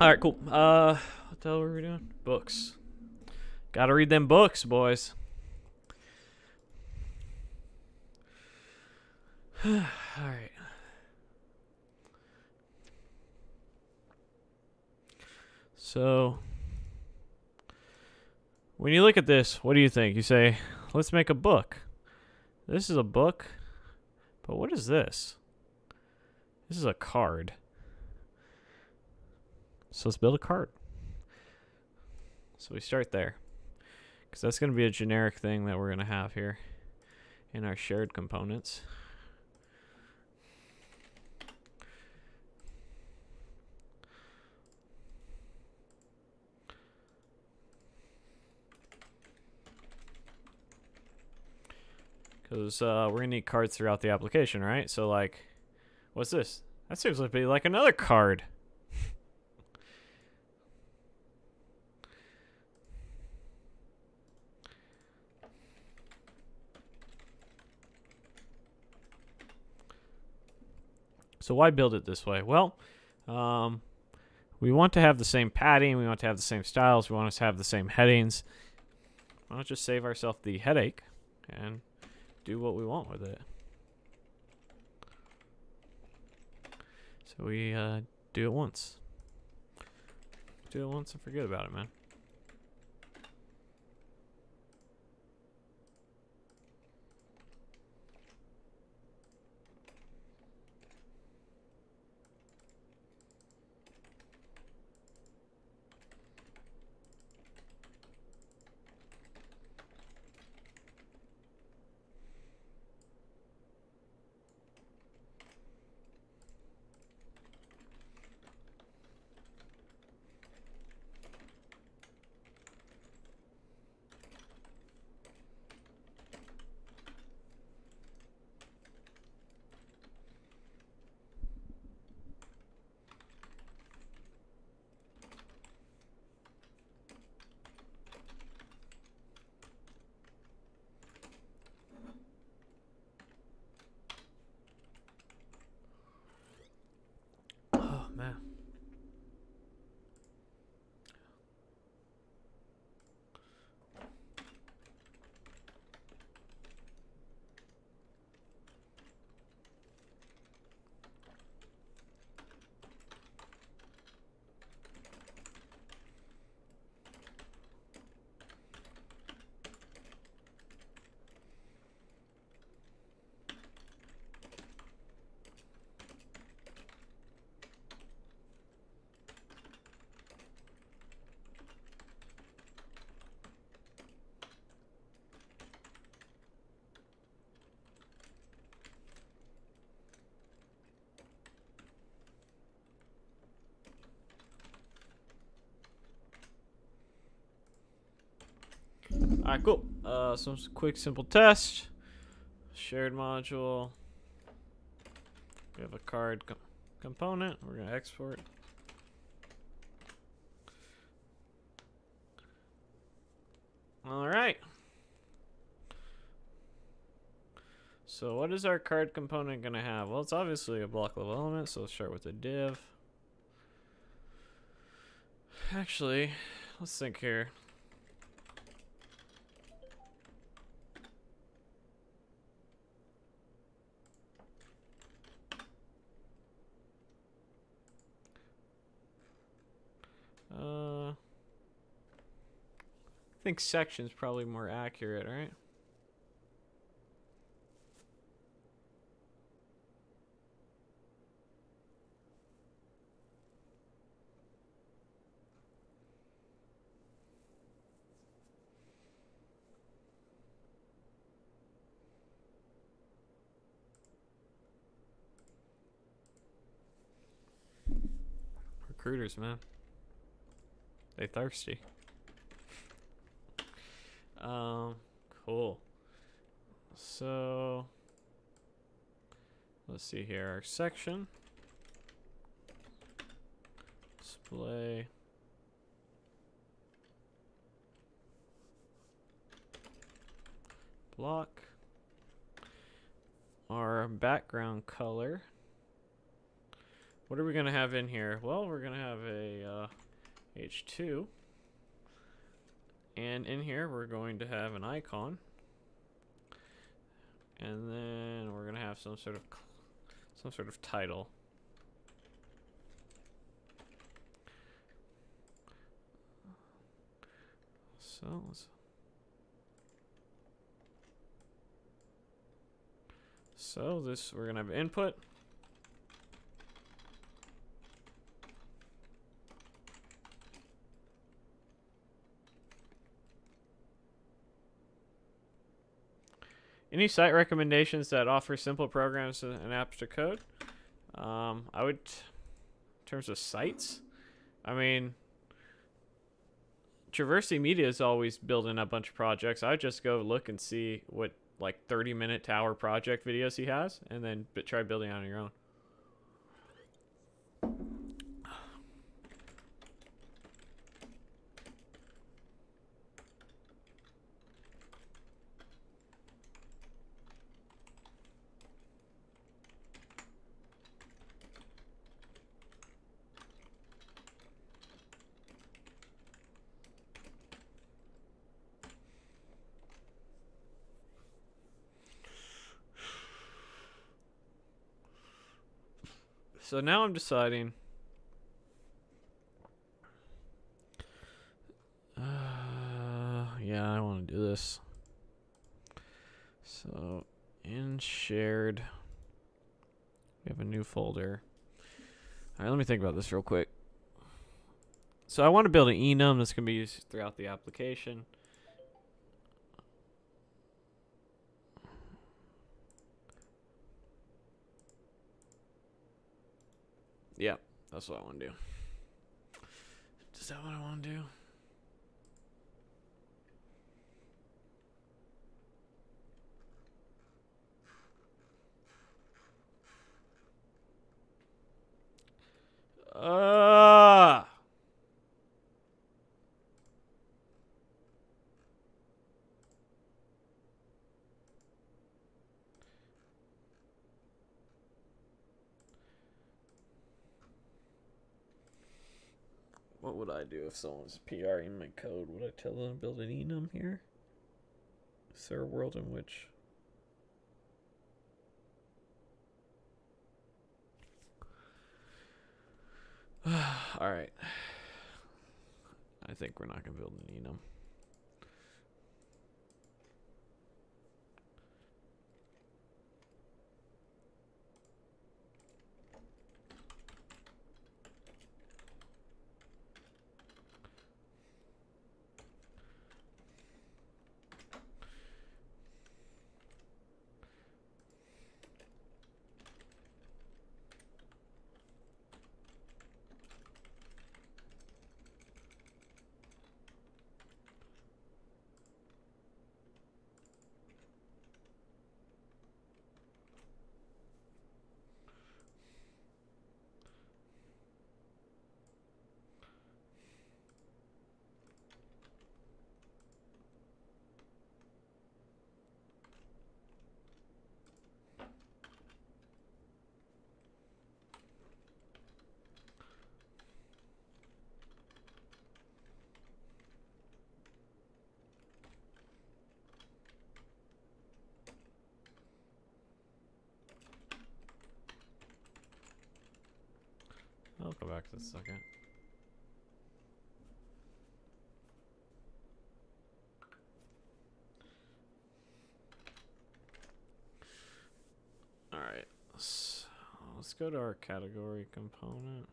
All right, cool. What the hell were we doing? Books. Gotta read them books, boys. All right. So, when you look at this, what do you think? You say, let's make a book. This is a book, but what is this? This is a card. So let's build a card. So we start there, because that's going to be a generic thing that we're going to have here in our shared components. because we're gonna need cards throughout the application, right? So like, what's this? That seems to be like another card. So why build it this way? Well, we want to have the same padding. We want to have the same styles. We want to have the same headings. Why not just save ourselves the headache and do what we want with it? So we do it once. Do it once and forget about it, man. Oh, man. Alright, cool. Some quick, simple test. Shared module. We have a card component. We're going to export. Alright. So what is our card component going to have? Well, it's obviously a block level element, so let's start with a div. Actually, let's think here. I think section's probably more accurate, right? Recruiters, man. They thirsty. Cool. So let's see here. Our section. Display. Block. Our background color. What are we going to have in here? Well, we're going to have a H2. And in here, we're going to have an icon. And then we're going to have some sort of title. So this, we're going to have input. Any site recommendations that offer simple programs and apps to code? I would, in terms of sites, I mean, Traversing Media is always building a bunch of projects. I would just go look and see what like 30-minute to hour project videos he has, and then try building on your own. So now I'm deciding. Yeah, I want to do this. So in shared, we have a new folder. All right, let me think about this real quick. So I want to build an enum that's going to be used throughout the application. Yeah, that's what I want to do. Is that what I want to do? What would I do if someone's PRing my code? Would I tell them to build an enum here? Is there a world in which... Alright. I think we're not going to build an enum. I'll go back to this second. Alright, let's go to our category component.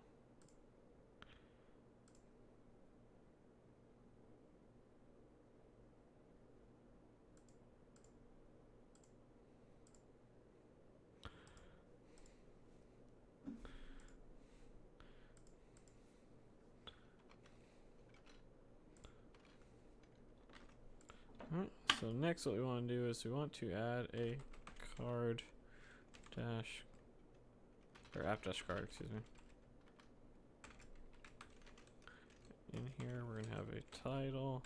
Alright, so next what we want to do is we want to add a card dash, or app dash card, excuse me. In here we're going to have a title.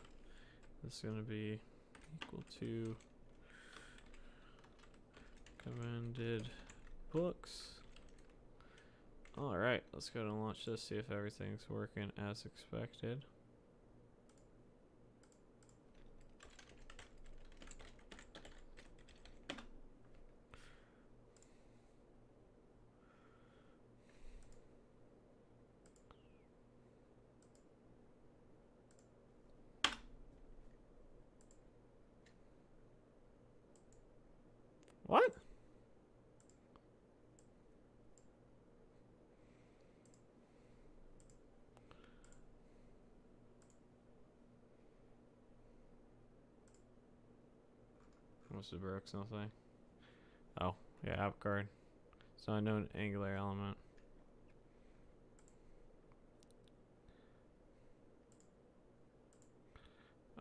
This is going to be equal to recommended books. Alright, let's go and launch this, see if everything's working as expected. What? What's the broke something? Oh, yeah, app card. It's not a known Angular element.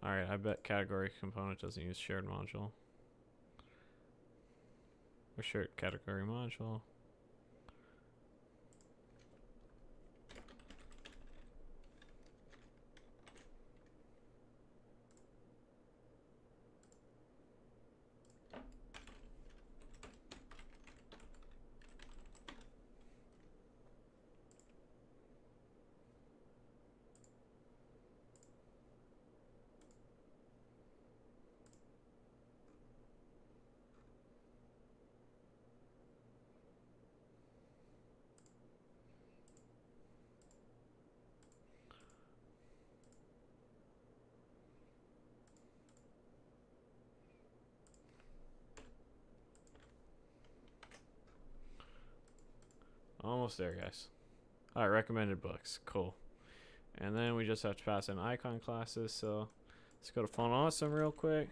Alright, I bet category component doesn't use shared module. or shirt category module. Almost there, guys. All right, recommended books. Cool. And then we just have to pass in icon classes. So let's go to Font Awesome real quick.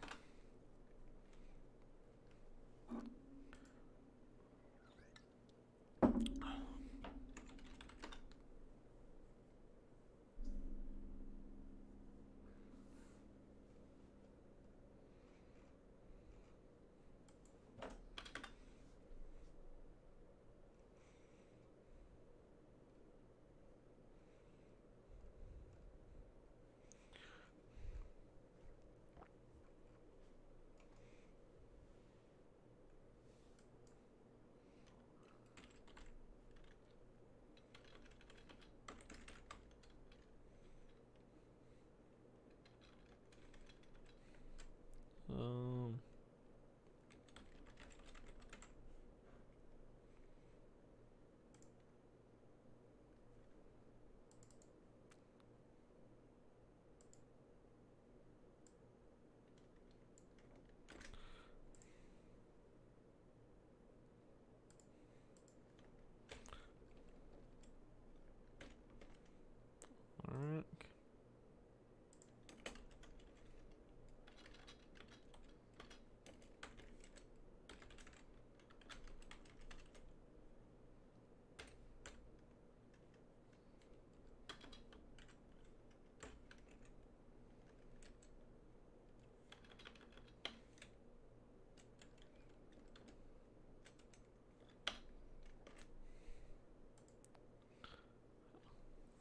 All right.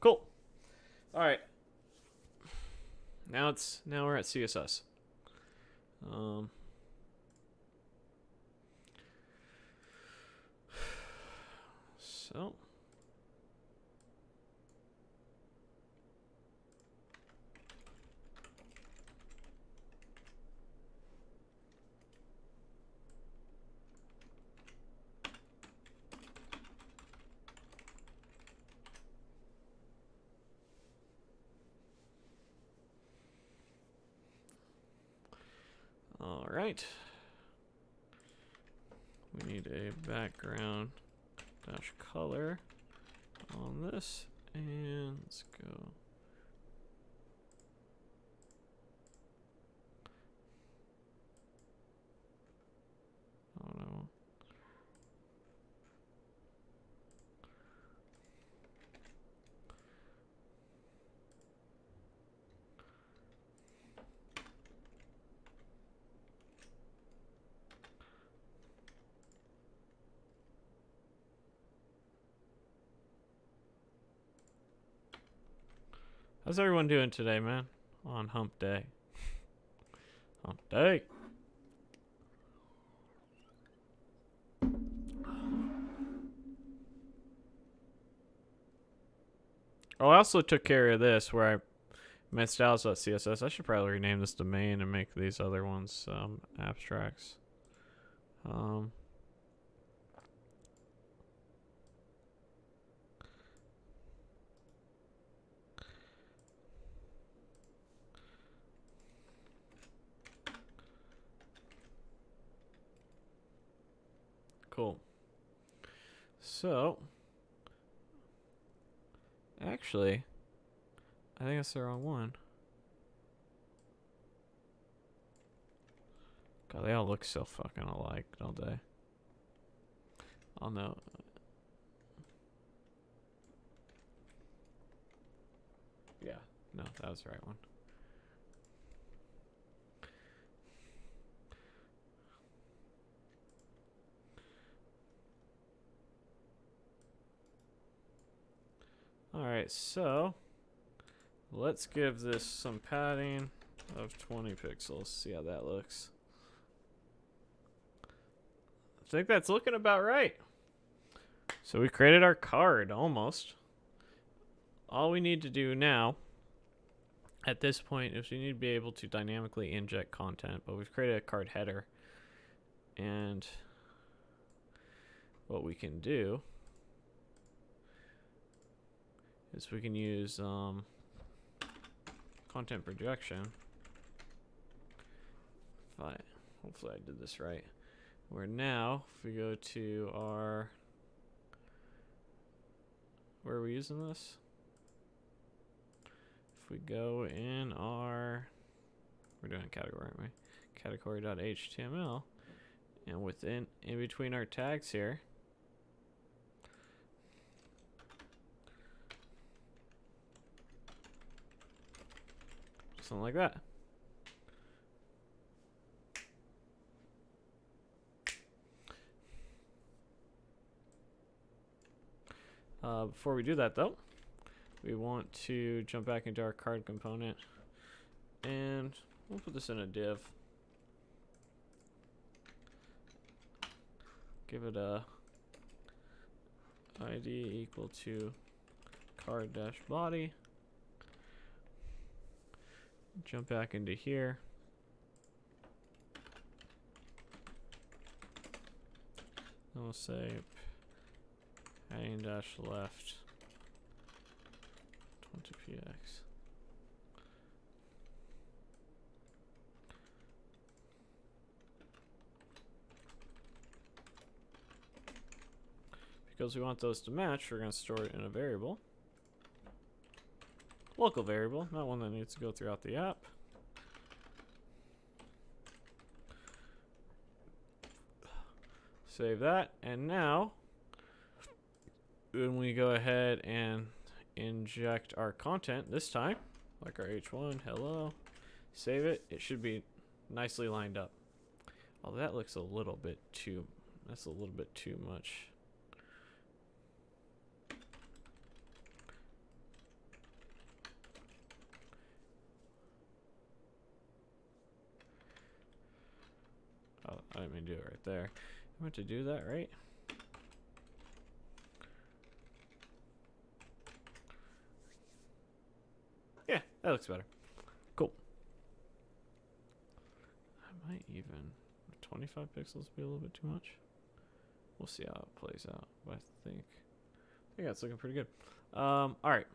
Cool. All right. Now we're at CSS. So all right. We need a background dash color on this, and let's go. Oh no. How's everyone doing today, man? On hump day. Hump day. Oh, I also took care of this where I made styles.css. I should probably rename this domain and make these other ones abstracts. Cool. So, actually, I think that's the wrong one. God, they all look so fucking alike, don't they? Oh no. Yeah, no, that was the right one. Alright, so let's give this some padding of 20 pixels. See how that looks. I think that's looking about right. So we created our card, almost. All we need to do now, at this point, is we need to be able to dynamically inject content. But we've created a card header. And what we can do is we can use content projection. Hopefully I did this right. Where now, if we go to our, where are we using this? If we go in our, we're doing a category, aren't we? Category.html, and in between our tags here, something like that. Before we do that, though, we want to jump back into our card component, and we'll put this in a div. Give it a ID equal to card-body. Jump back into here. And we'll say padding dash left 20px. Because we want those to match, we're going to store it in a variable. Local variable, not one that needs to go throughout the app. Save that, and now when we go ahead and inject our content this time, like our h1, hello, save it, it should be nicely lined up. Oh, that looks a little bit too, that's a little bit too much. Oh, I didn't mean to do it right there. I meant to do that, right? Yeah, that looks better. Cool. I might even 25 pixels be a little bit too much. We'll see how it plays out. But I think that's looking pretty good. All right.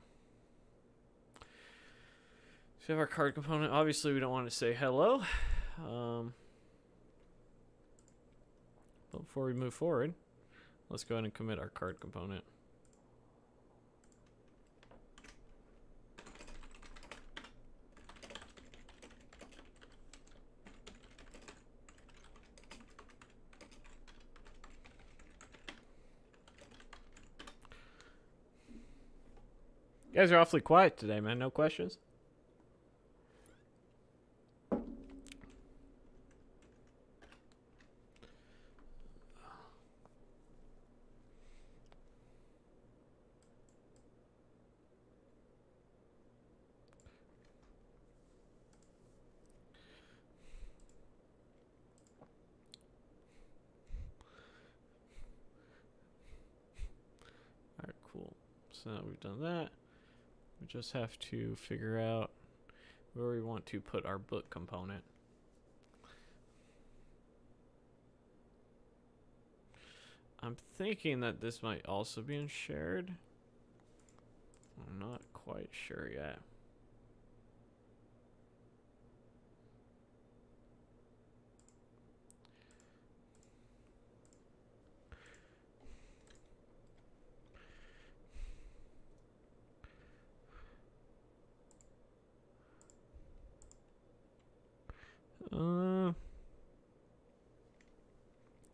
So we have our card component. Obviously, we don't want to say hello. But before we move forward, let's go ahead and commit our card component. You guys are awfully quiet today, man. No questions? Alright, cool. So now we've done that. We just have to figure out where we want to put our book component. I'm thinking that this might also be in shared. I'm not quite sure yet.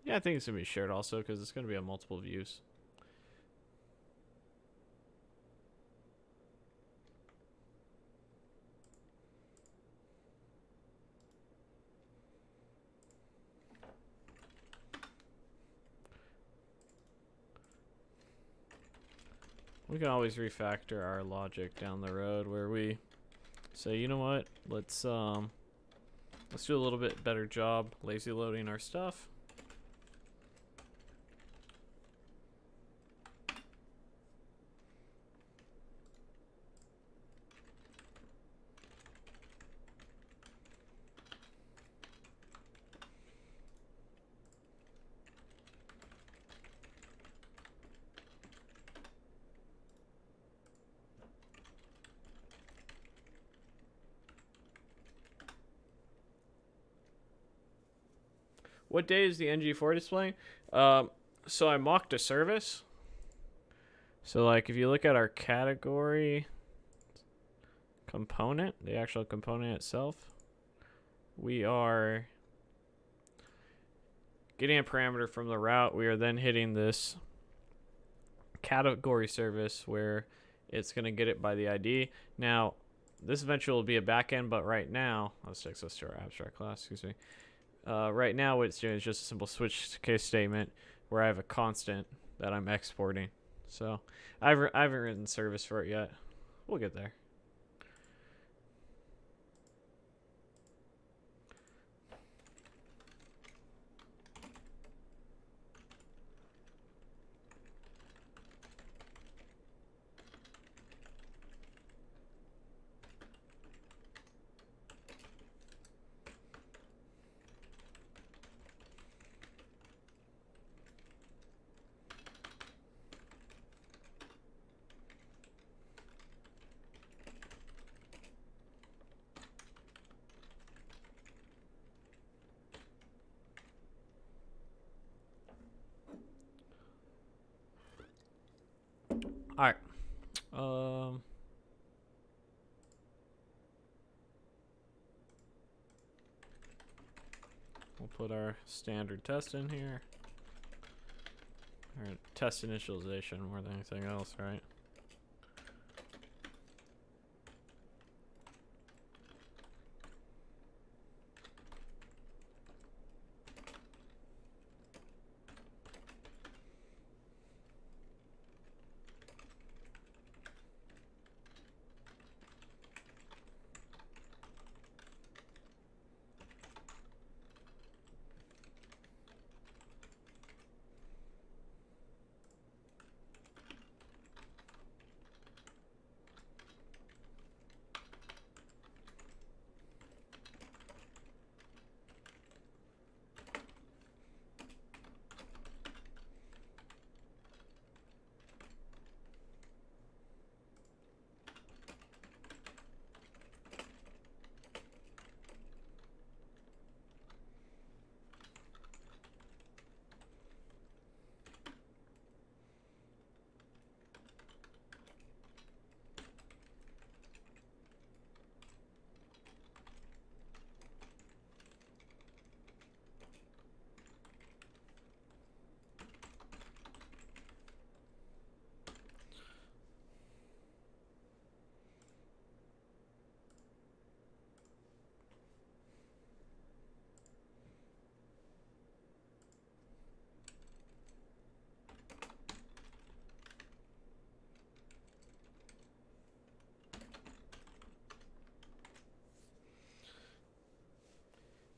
Yeah, I think it's going to be shared also because it's going to be on multiple views. We can always refactor our logic down the road where we say, you know what, let's do a little bit better job lazy loading our stuff. What day is the NG4 displaying? So I mocked a service. So like if you look at our category component, the actual component itself, we are getting a parameter from the route. We are then hitting this category service where it's going to get it by the ID. Now, this eventually will be a backend, but right now, let's take this to our abstract class, excuse me. Right now what it's doing is just a simple switch case statement where I have a constant that I'm exporting. So I haven't written service for it yet. We'll get there. All right. We'll put our standard test in here. Or test initialization more than anything else, right?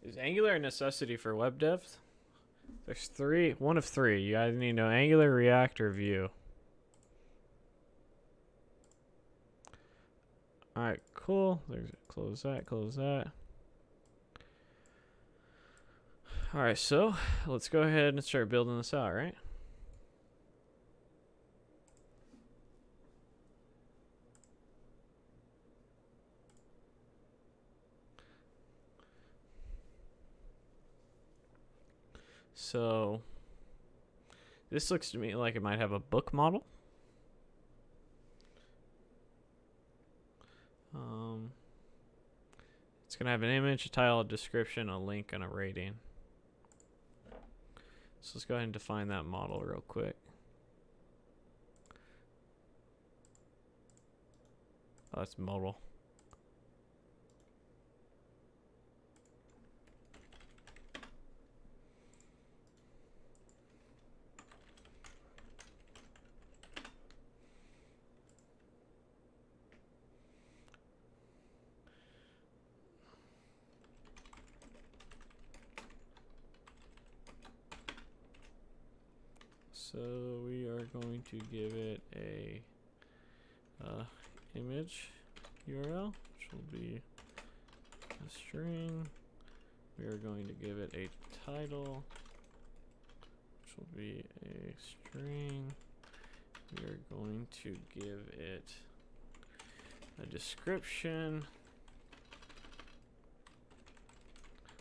Is Angular a necessity for web dev? There's one of three. You either need to know Angular, React, or Vue. Alright, cool. Close that, close that. Alright, so let's go ahead and start building this out, right? So this looks to me like it might have a book model. It's going to have an image, a title, a description, a link, and a rating. So let's go ahead and define that model real quick. Oh, that's modal. So we are going to give it a image URL, which will be a string. We are going to give it a title, which will be a string. We are going to give it a description,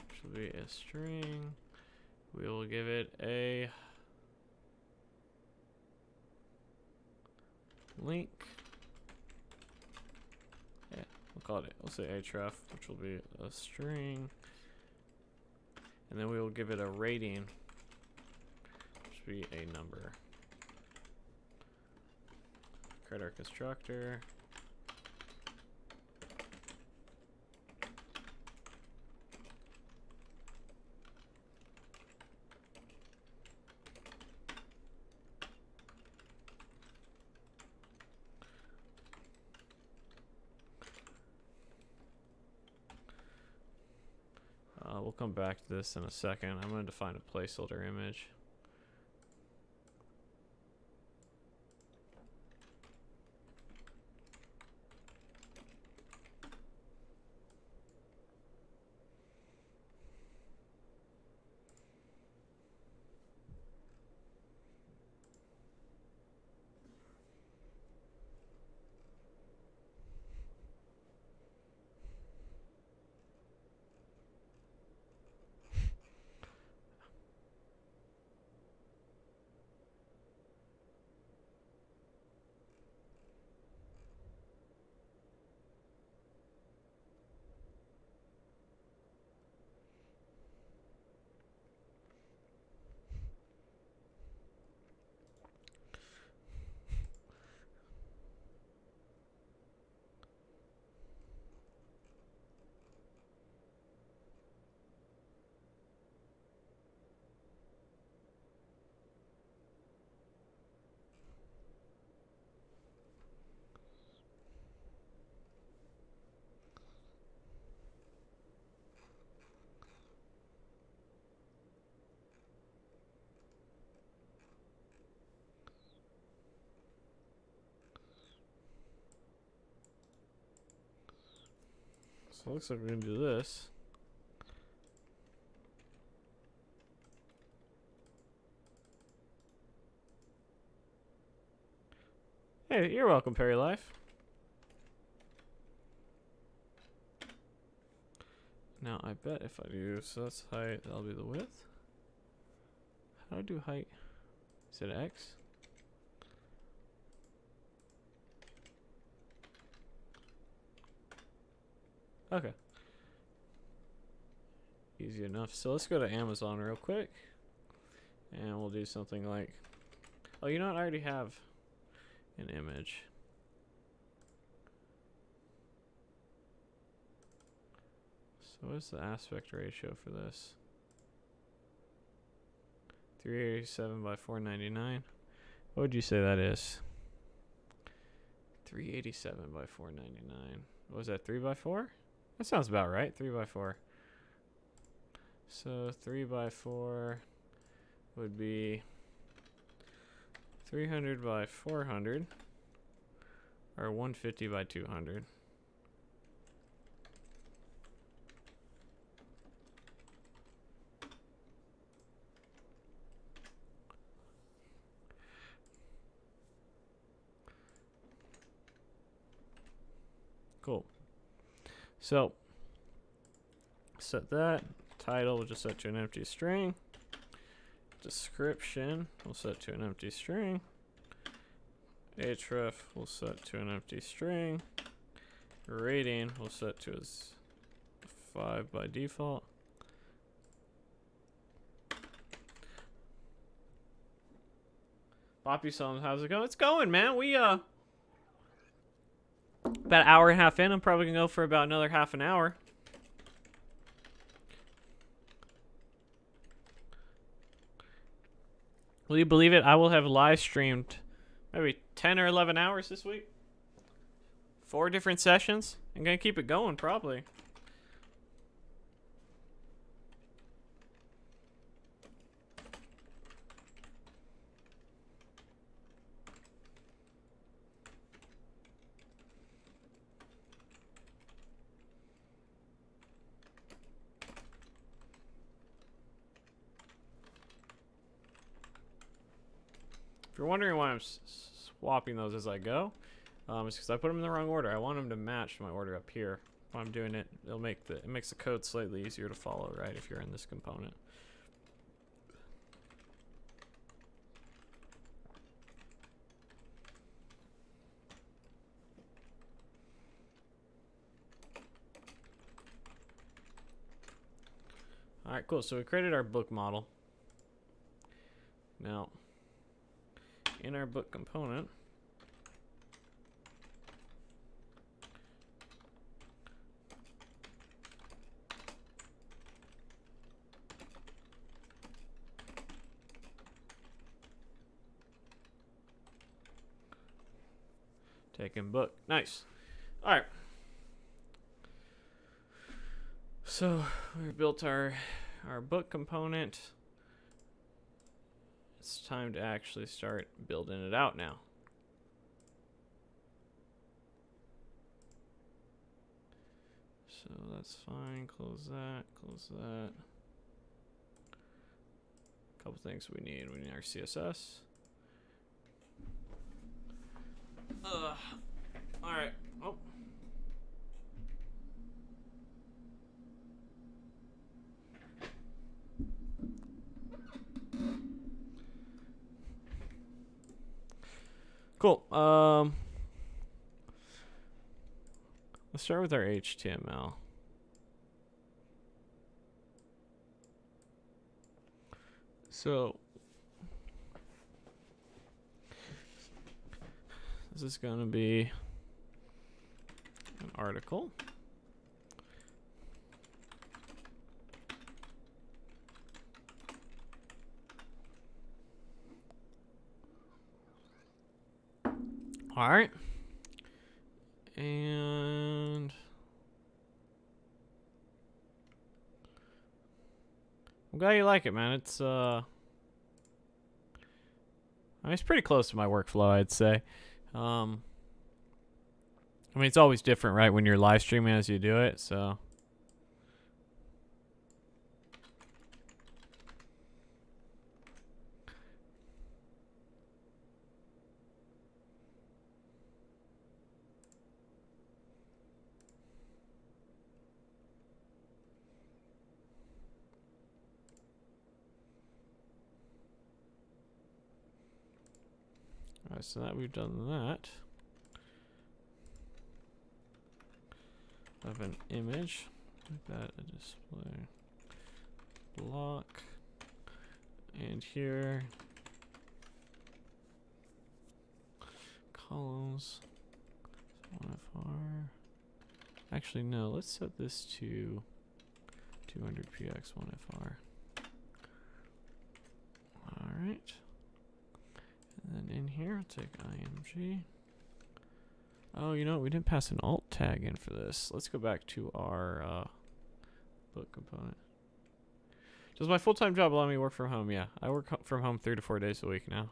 which will be a string. We will give it a link. Yeah, we'll say href, which will be a string. And then we will give it a rating, which will be a number. Create our constructor. We'll come back to this in a second. I'm going to define a placeholder image. So it looks like we're going to do this. Hey, you're welcome, Perry Life. Now, I bet if I do, so that's height, that'll be the width. How do I do height? Is it X? Okay. Easy enough. So let's go to Amazon real quick. And we'll do something like... Oh, you know what? I already have an image. So what's the aspect ratio for this? 387 by 499. What would you say that is? 387 by 499. What was that, 3 by 4? That sounds about right, 3 by 4. So 3 by 4 would be 300 by 400, or 150 by 200. Cool. So set that. Title we'll just set to an empty string. Description we'll set to an empty string. Href we'll set to an empty string. Rating we'll set to as 5 by default. Poppy Psalms, how's it going? It's going, man. We about an hour and a half in. I'm probably gonna go for about another half an hour. Will you believe it? I will have live streamed maybe 10 or 11 hours this week. 4 different sessions. I'm going to keep it going probably. you're wondering why I'm swapping those as I go, it's because I put them in the wrong order. I want them to match my order up here. If I'm doing it, it makes the code slightly easier to follow, right? If you're in this component. All right, cool. So we created our book model. Now, in our book component, taking book. Nice. All right. So we built our book component. It's time to actually start building it out now. So that's fine. Close that. Close that. Couple things we need. We need our CSS. All right. Oh. Cool. Let's start with our HTML. So this is going to be an article. All right. And I'm glad you like it, man. It's I mean, it's pretty close to my workflow, I'd say. I mean, it's always different, right, when you're live streaming as you do it, so. Alright, so that we've done that. I have an image, like that, a display block, and here, columns, 1FR. Actually, no, let's set this to 200px 1FR. Alright. And then in here, I'll take img. Oh, you know what? We didn't pass an alt tag in for this. Let's go back to our book component. Does my full-time job allow me to work from home? Yeah, I work from home 3 to 4 days a week now.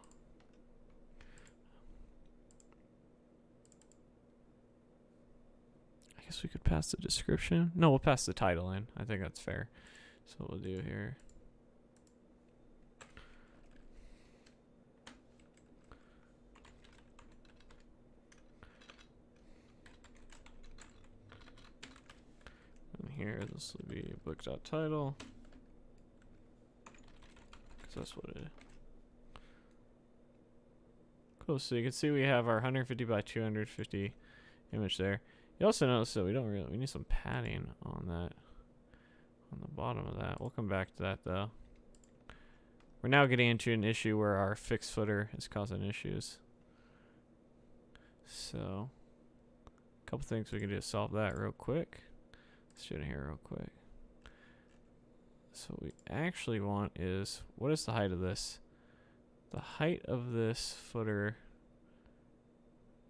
I guess we could pass the description. No, we'll pass the title in. I think that's fair. So what we'll do here. Here, this will be book.title, because that's what it is. Cool, so you can see we have our 150 by 250 image there. You also notice that we need some padding on that, on the bottom of that. We'll come back to that though. We're now getting into an issue where our fixed footer is causing issues. So, a couple things we can do to solve that real quick. Let's do it here real quick. So what we actually want is, what is the height of this? The height of this footer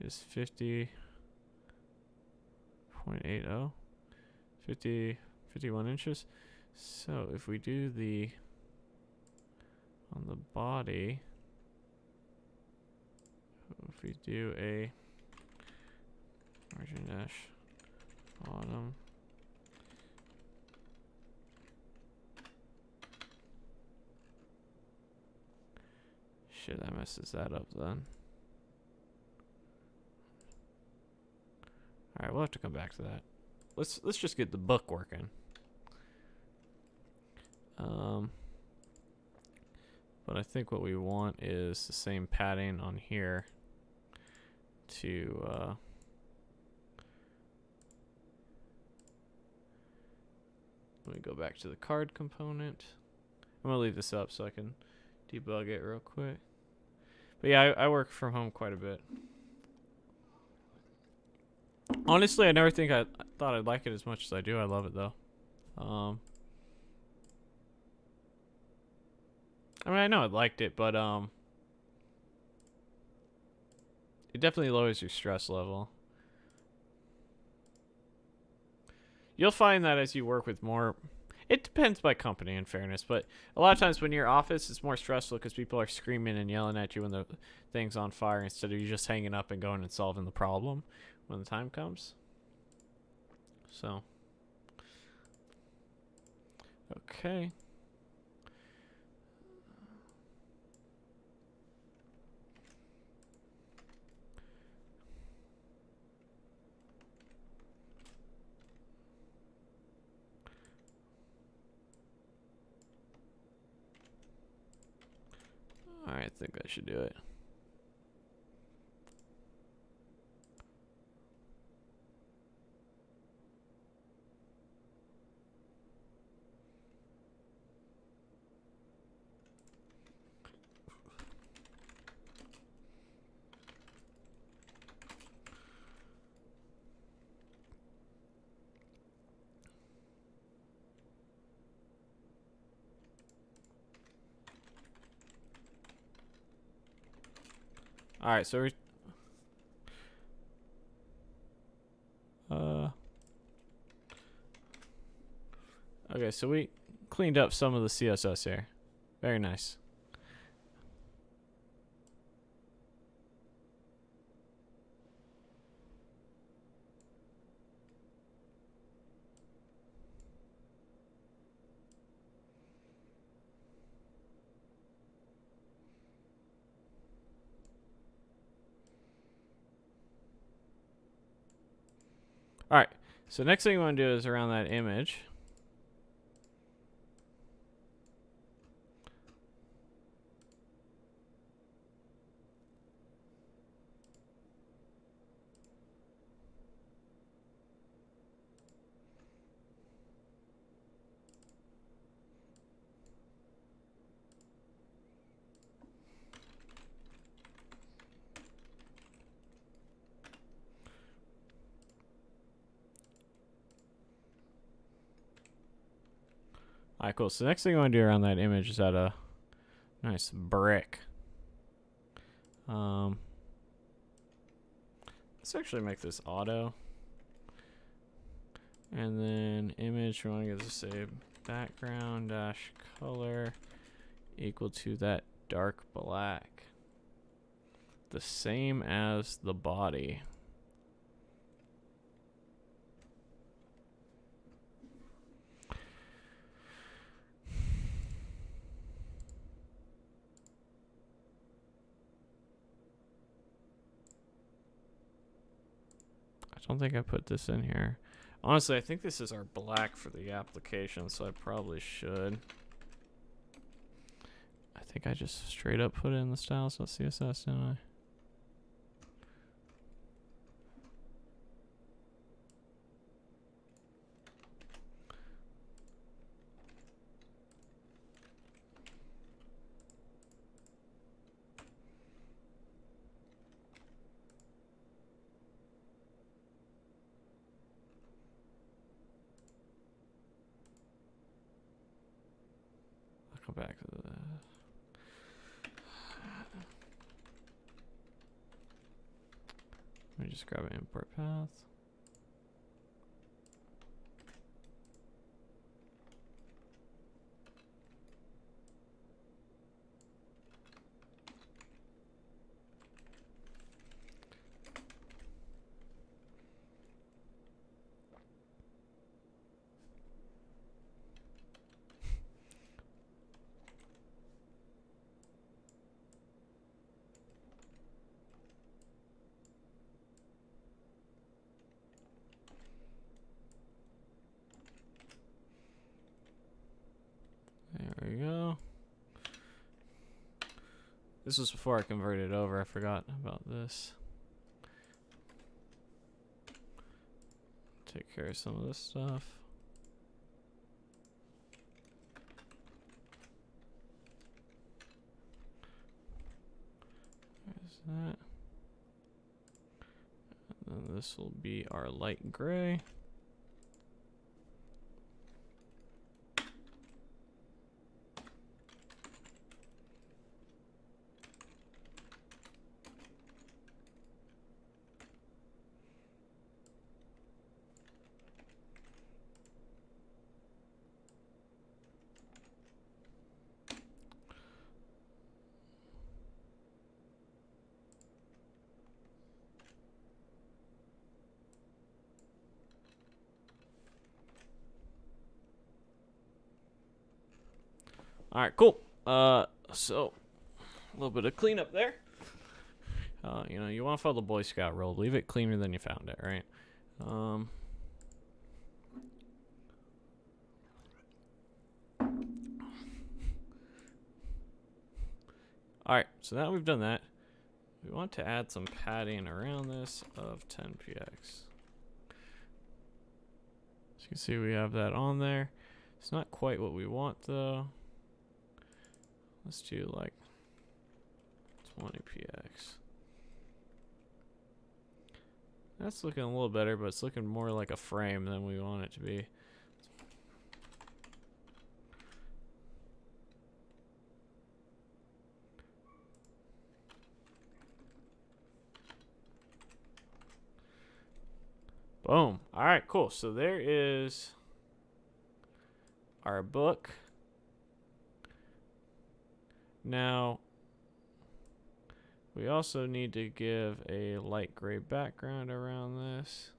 is 50.80, 51 inches. So if we do the, on the body, if we do a margin dash bottom, Shit, that messes that up then. Alright, we'll have to come back to that. Let's just get the book working. But I think what we want is the same padding on here to let me go back to the card component. I'm gonna leave this up so I can debug it real quick. But yeah, I work from home quite a bit. Honestly, I never think I thought I'd like it as much as I do. I love it though. I mean, I know I liked it, but it definitely lowers your stress level. You'll find that as you work with more, it depends by company in fairness, but a lot of times when you're office, it's more stressful because people are screaming and yelling at you when the thing's on fire instead of you just hanging up and going and solving the problem when the time comes. So, okay. Alright, I think I should do it. Alright, so we okay, so we cleaned up some of the CSS here. Very nice. Alright, so next thing we want to do is around that image. Alright, cool. So next thing I want to do around that image is add a nice brick. Let's actually make this auto. And then image, we want to get to say background dash color equal to that dark black. The same as the body. I don't think I put this in here. Honestly, I think this is our black for the application, so I probably should. I think I just straight up put it in the styles.css, didn't I? I'll go back to the... Let me just grab an import path. This was before I converted over. I forgot about this. Take care of some of this stuff. There's that. And then this will be our light gray. All right, cool. So a little bit of cleanup there. You know, you want to follow the Boy Scout rule. Leave it cleaner than you found it, right? All right, so now we've done that. We want to add some padding around this of 10px. As you can see, we have that on there. It's not quite what we want, though. Let's do like 20px. That's looking a little better, but it's looking more like a frame than we want it to be. Boom. All right, cool. So there is our book. Now, we also need to give a light gray background around this.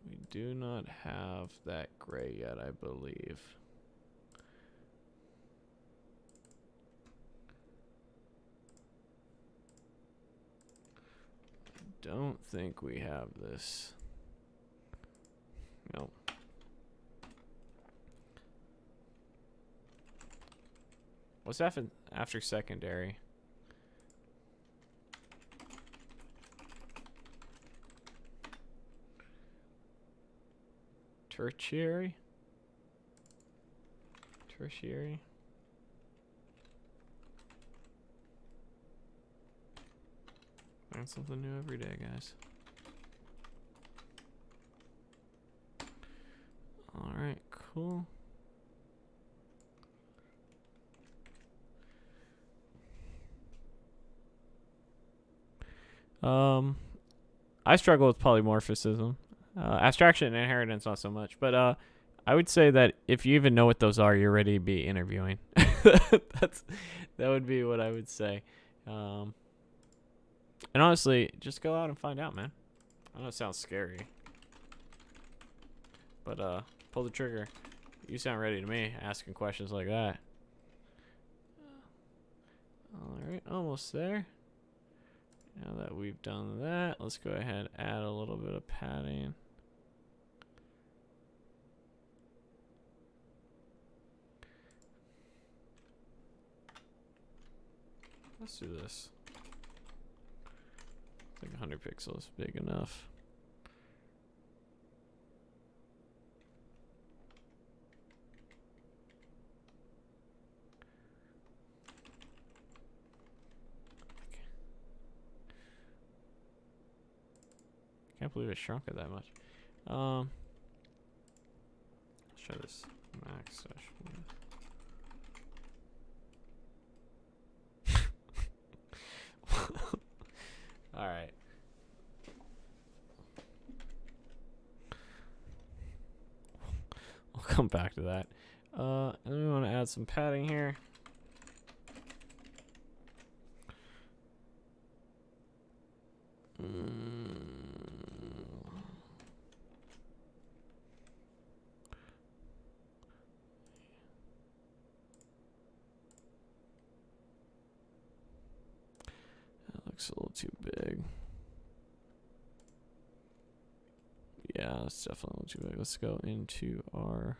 We do not have that gray yet, I believe. I don't think we have this. Nope. What's after secondary? Tertiary? Tertiary? Learn something new every day, guys. Alright, cool. I struggle with polymorphism. Abstraction and inheritance, not so much. But I would say that if you even know what those are, you're ready to be interviewing. That would be what I would say. And honestly, just go out and find out, man. I know it sounds scary. But pull the trigger. You sound ready to me, asking questions like that. Alright, almost there. Now that we've done that, let's go ahead and add a little bit of padding. Let's do this. I think 100 pixels is big enough. Can't believe it shrunk it that much. Let's try this max dash width. All right. We'll come back to that. And we want to add some padding here. Looks a little too big. Yeah, it's definitely a little too big. Let's go into our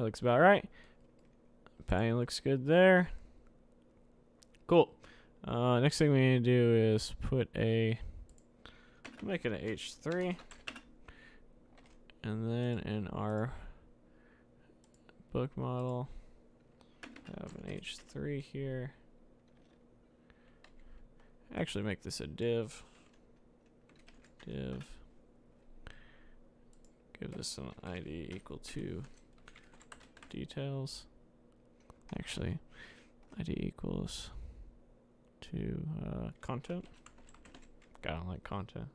That looks about right. Padding looks good there. Cool. Next thing we need to do is put make it an H3. And then in our book model, have an H3 here. Actually make this a div. Give this an ID equal to details. Actually, ID equals to content. God, I don't like content.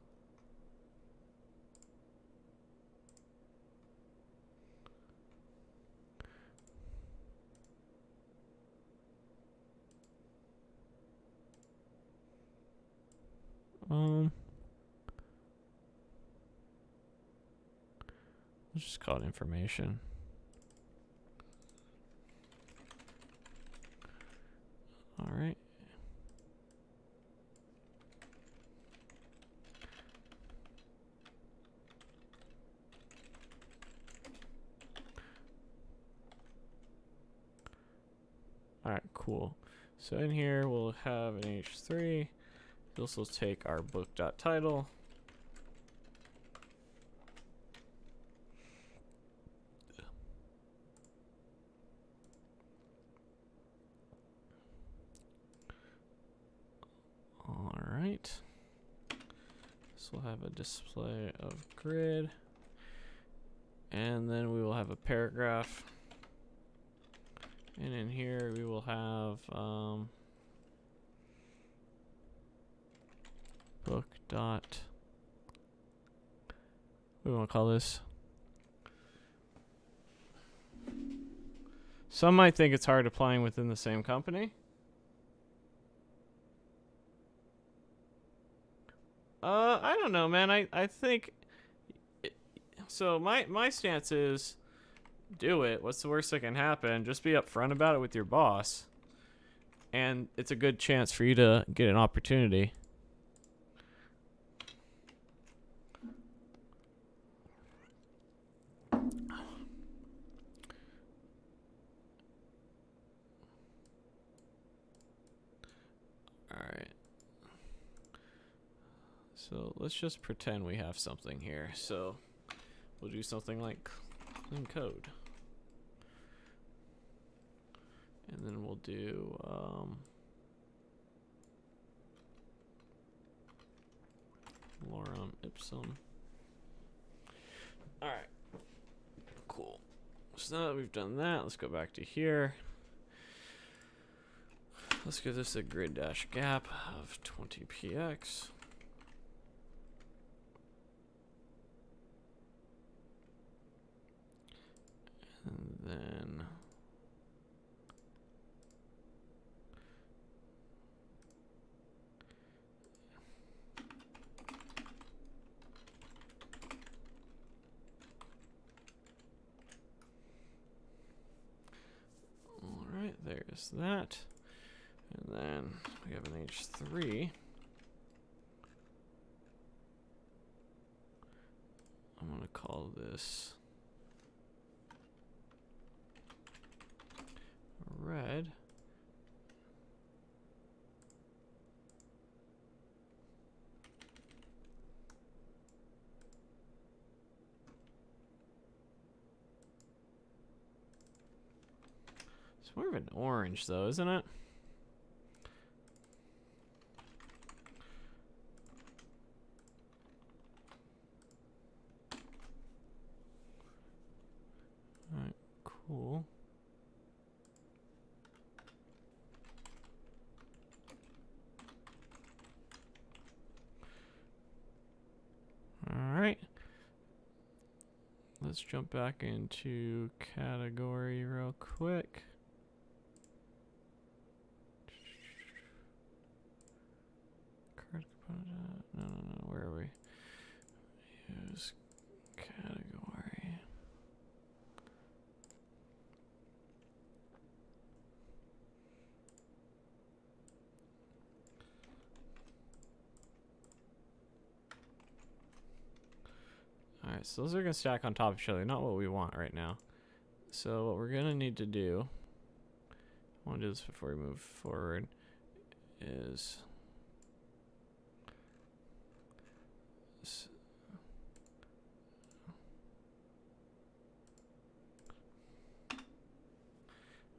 Let's just call it information. All right. All right, cool. So in here we'll have an H3. This will take our book.title. All right. This will have a display of grid. And then we will have a paragraph. And in here we will have book dot, what do we want to call this? Some might think it's hard applying within the same company. I don't know, man. I think so. My stance is do it. What's the worst that can happen? Just be upfront about it with your boss, and it's a good chance for you to get an opportunity. Alright. So let's just pretend we have something here. So we'll do something like clean code. And then we'll do lorem ipsum. Alright. Cool. So now that we've done that, let's go back to here. Let's give this a grid dash gap of 20px. And then all right, there's that. And then we have an H3. I'm going to call this red. It's more of an orange though, isn't it? Alright, cool. Alright. Let's jump back into category real quick. No, where are we? Use category. Alright, so those are going to stack on top of each other. Not what we want right now. So what we're gonna need to do, I want to do this before we move forward, is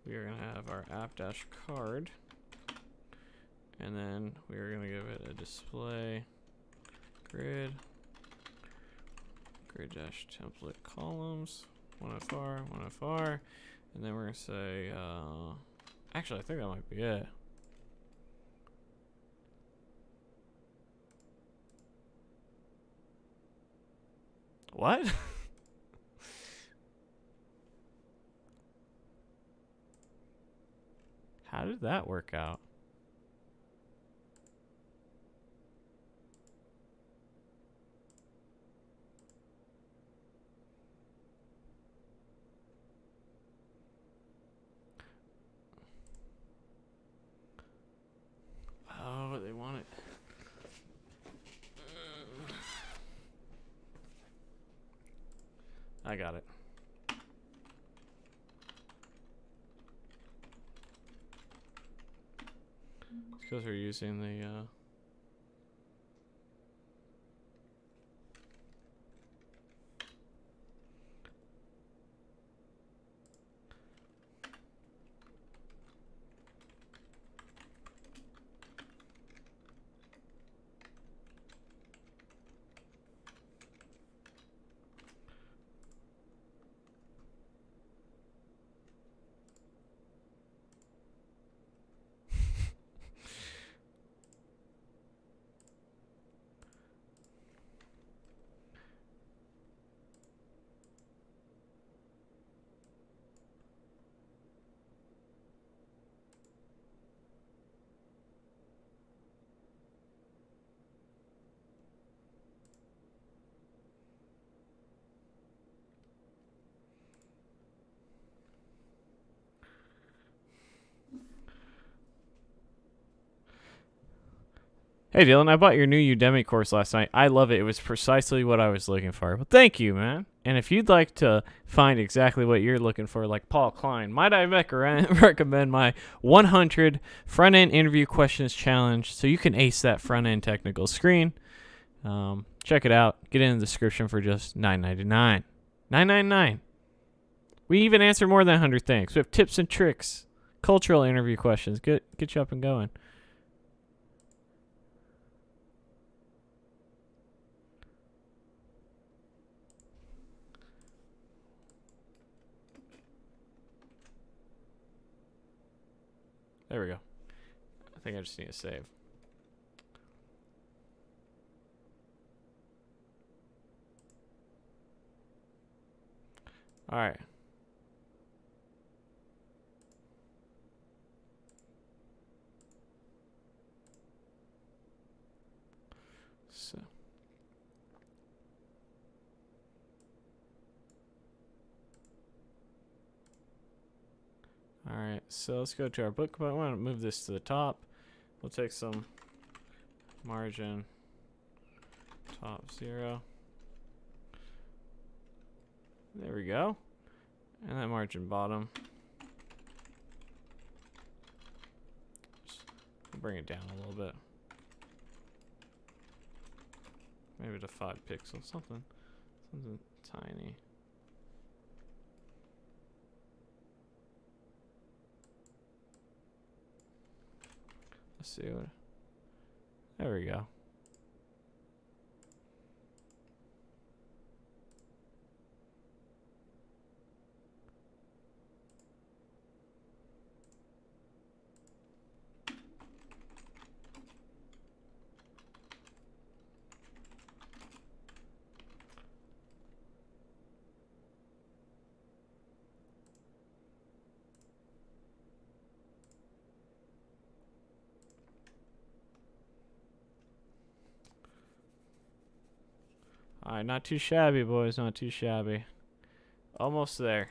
we are gonna have our app-card, and then we are gonna give it a display grid template columns, 1FR, 1FR, and then we're gonna say, actually I think that might be it. What? How did that work out? Oh, they want it. I got it. It's because we're using the Hey Dylan, I bought your new Udemy course last night. I love it. It was precisely what I was looking for. Well, thank you, man. And if you'd like to find exactly what you're looking for, like Paul Klein, might I recommend my 100 front-end interview questions challenge so you can ace that front-end technical screen. Check it out. Get in the description for just $9.99. $9.99. We even answer more than 100 things. We have tips and tricks, cultural interview questions. Get you up and going. There we go. I think I just need to save. All right. So. All right, so let's go to our book. But I want to move this to the top. We'll take some margin top 0. There we go. And that margin bottom. Just bring it down a little bit. Maybe to 5 pixels, something tiny. Let's see what. There we go. All right, not too shabby, boys. Not too shabby. Almost there.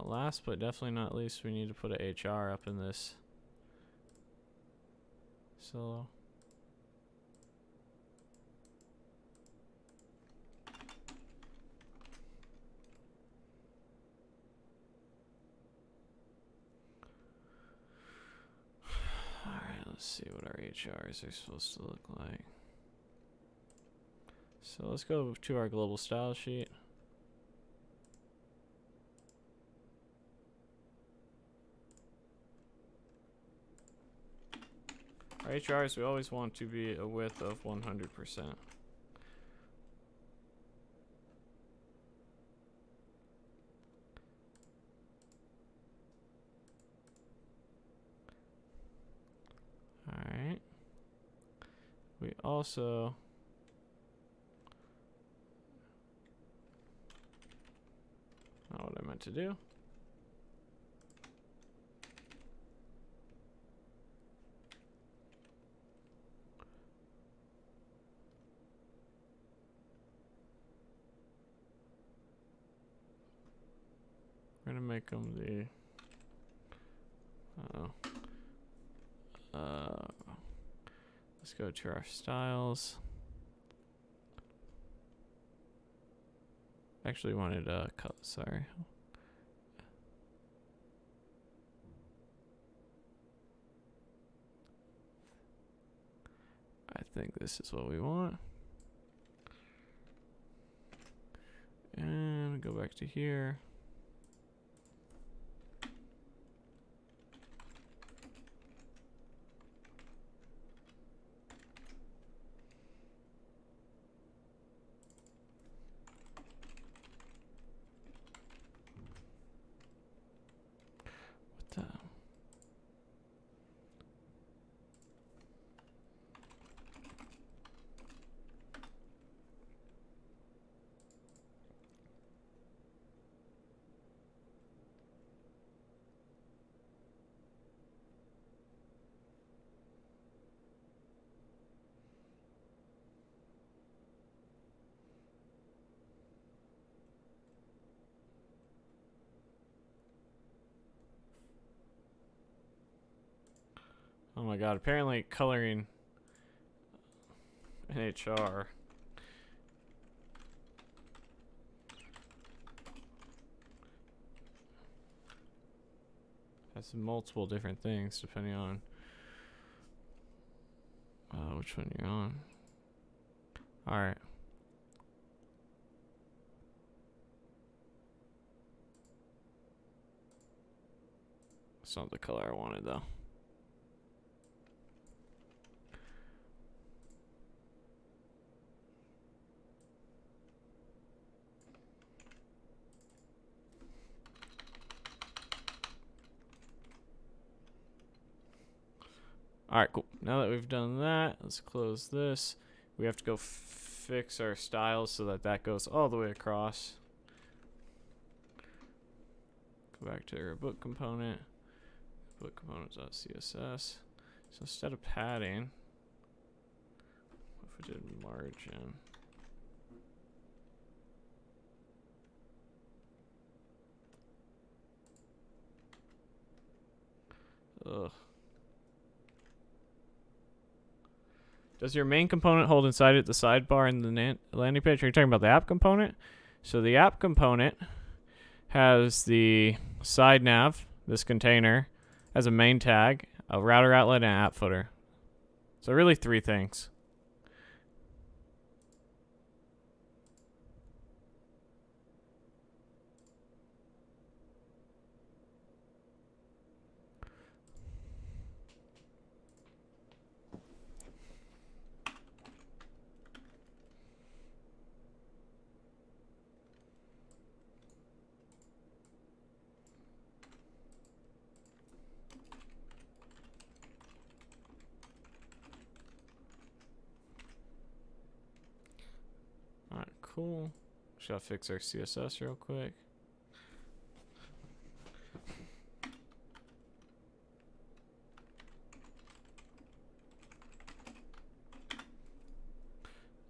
Last but definitely not least, we need to put a HR up in this solo. our HRs are supposed to look like. So let's go to our global style sheet. Our HRs, we always want to be a width of 100%. Alright. We also not what I meant to do. We're gonna make them the let's go to our styles. Actually wanted color, sorry. I think this is what we want. And go back to here. What the? Oh my god, apparently coloring in HR has multiple different things depending on which one you're on. Alright. It's not the color I wanted though. Alright, cool. Now that we've done that, let's close this. We have to go fix our styles so that that goes all the way across. Go back to our book component. Book component.css. So instead of padding, what if we did margin? Ugh. Does your main component hold inside it the sidebar in the landing page? Are you talking about the app component? So the app component has the side nav, this container, as a main tag, a router outlet, and an app footer. So really 3 things. Alright, cool. Just gotta fix our CSS real quick.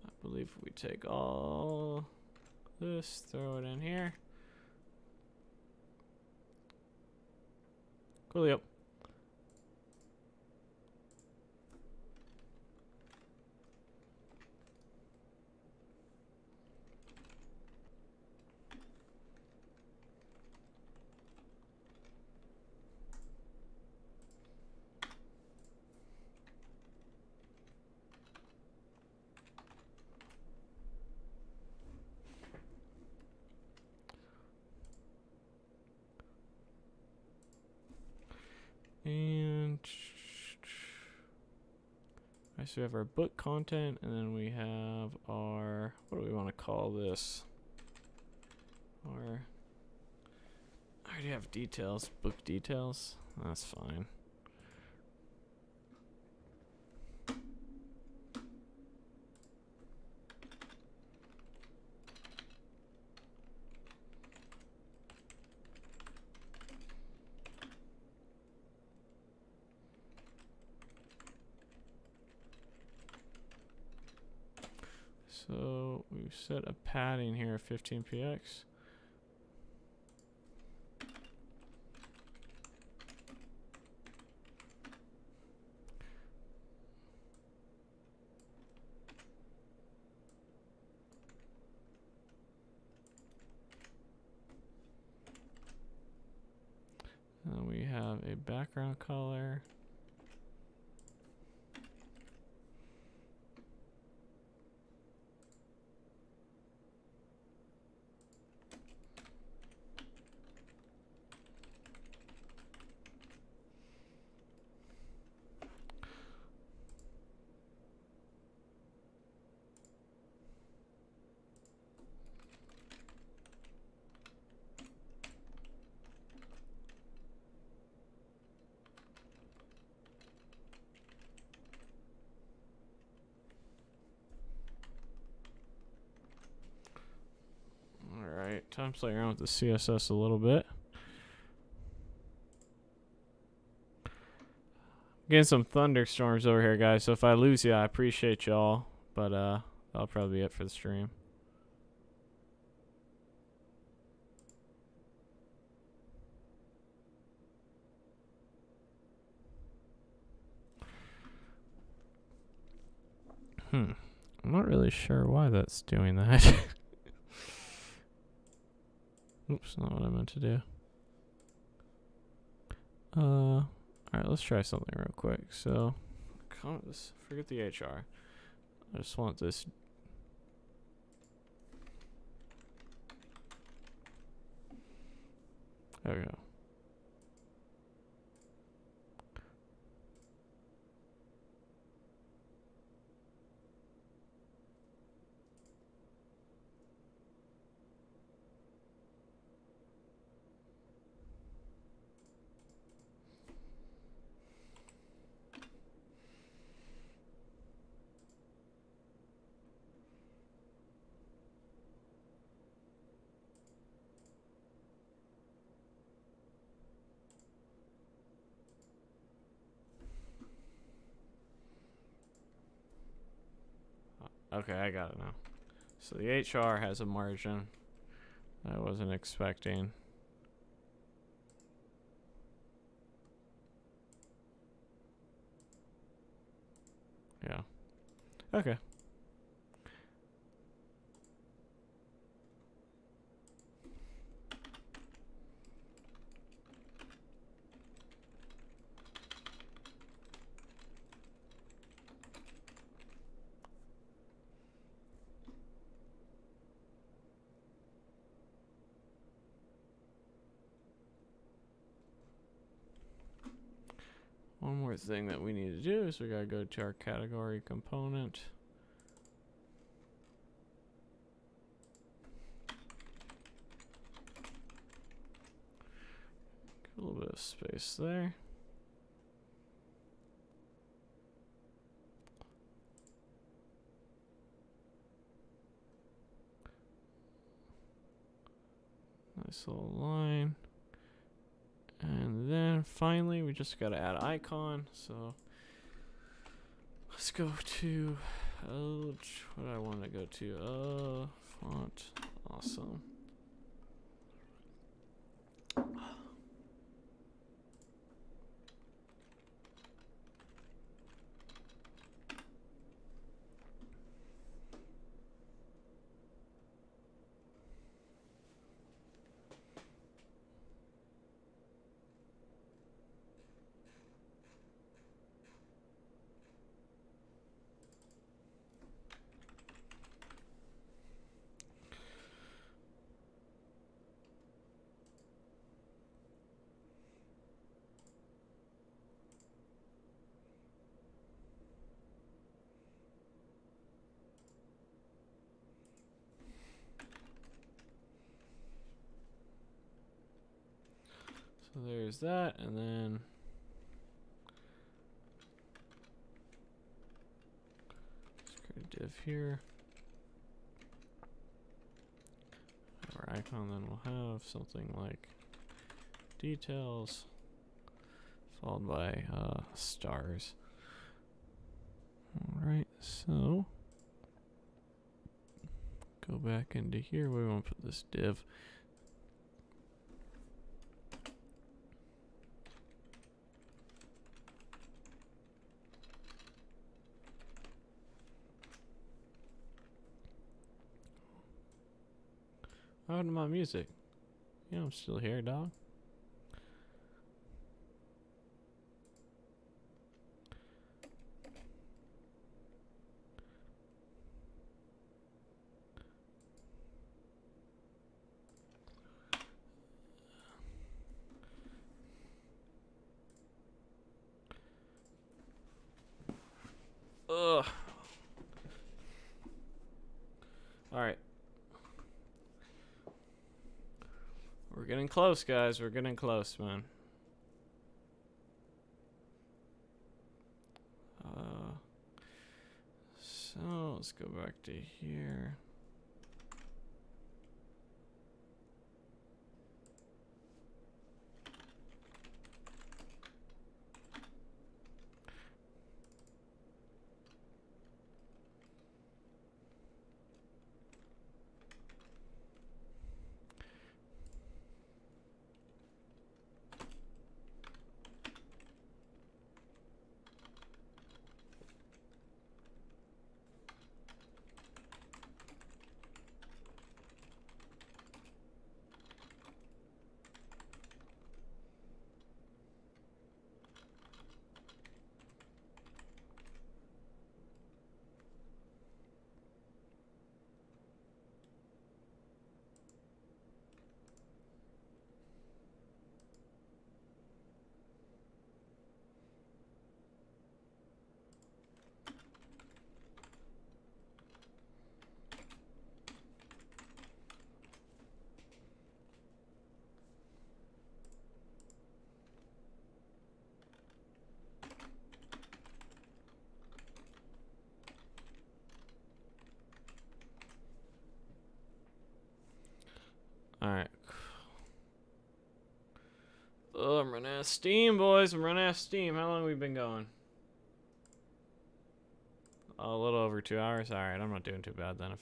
I believe we take all this, throw it in here. Coolio. so we have our book content, and then we have our, what do we want to call this? Our, I already have details, book details. That's fine. So we've set a padding here of 15px. And we have a background color. Time to play around with the CSS a little bit. Getting some thunderstorms over here, guys, so if I lose you, I appreciate y'all, but that'll probably be it for the stream. I'm not really sure why that's doing that. Oops, not what I meant to do. Alright, let's try something real quick. So, forget the HR. I just want this. There we go. Okay, I got it now. So the HR has a margin I wasn't expecting. Yeah. Okay. One more thing that we need to do is we gotta go to our category component. A little bit of space there. Nice little line. And then finally, we just gotta add icon. So let's go to, what do I want to go to? Font, awesome. there's that, and then let's create a div here. Our icon then will have something like details followed by stars. All right, so go back into here. We want to put this div. What happened to my music? You know I'm still here, dog. Ugh. All right. We're getting close, guys. We're getting close, man. So let's go back to here. All right. Oh, I'm running out of steam, boys. I'm running out of steam. How long have we been going? Oh, a little over 2 hours. All right, I'm not doing too bad then.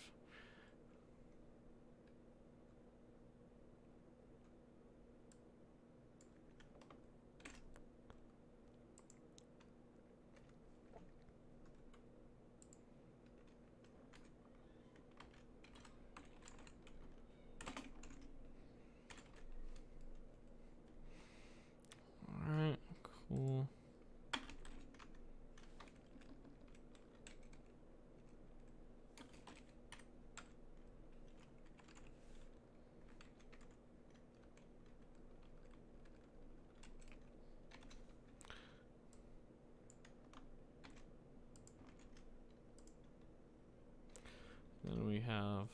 All right, cool. Then we have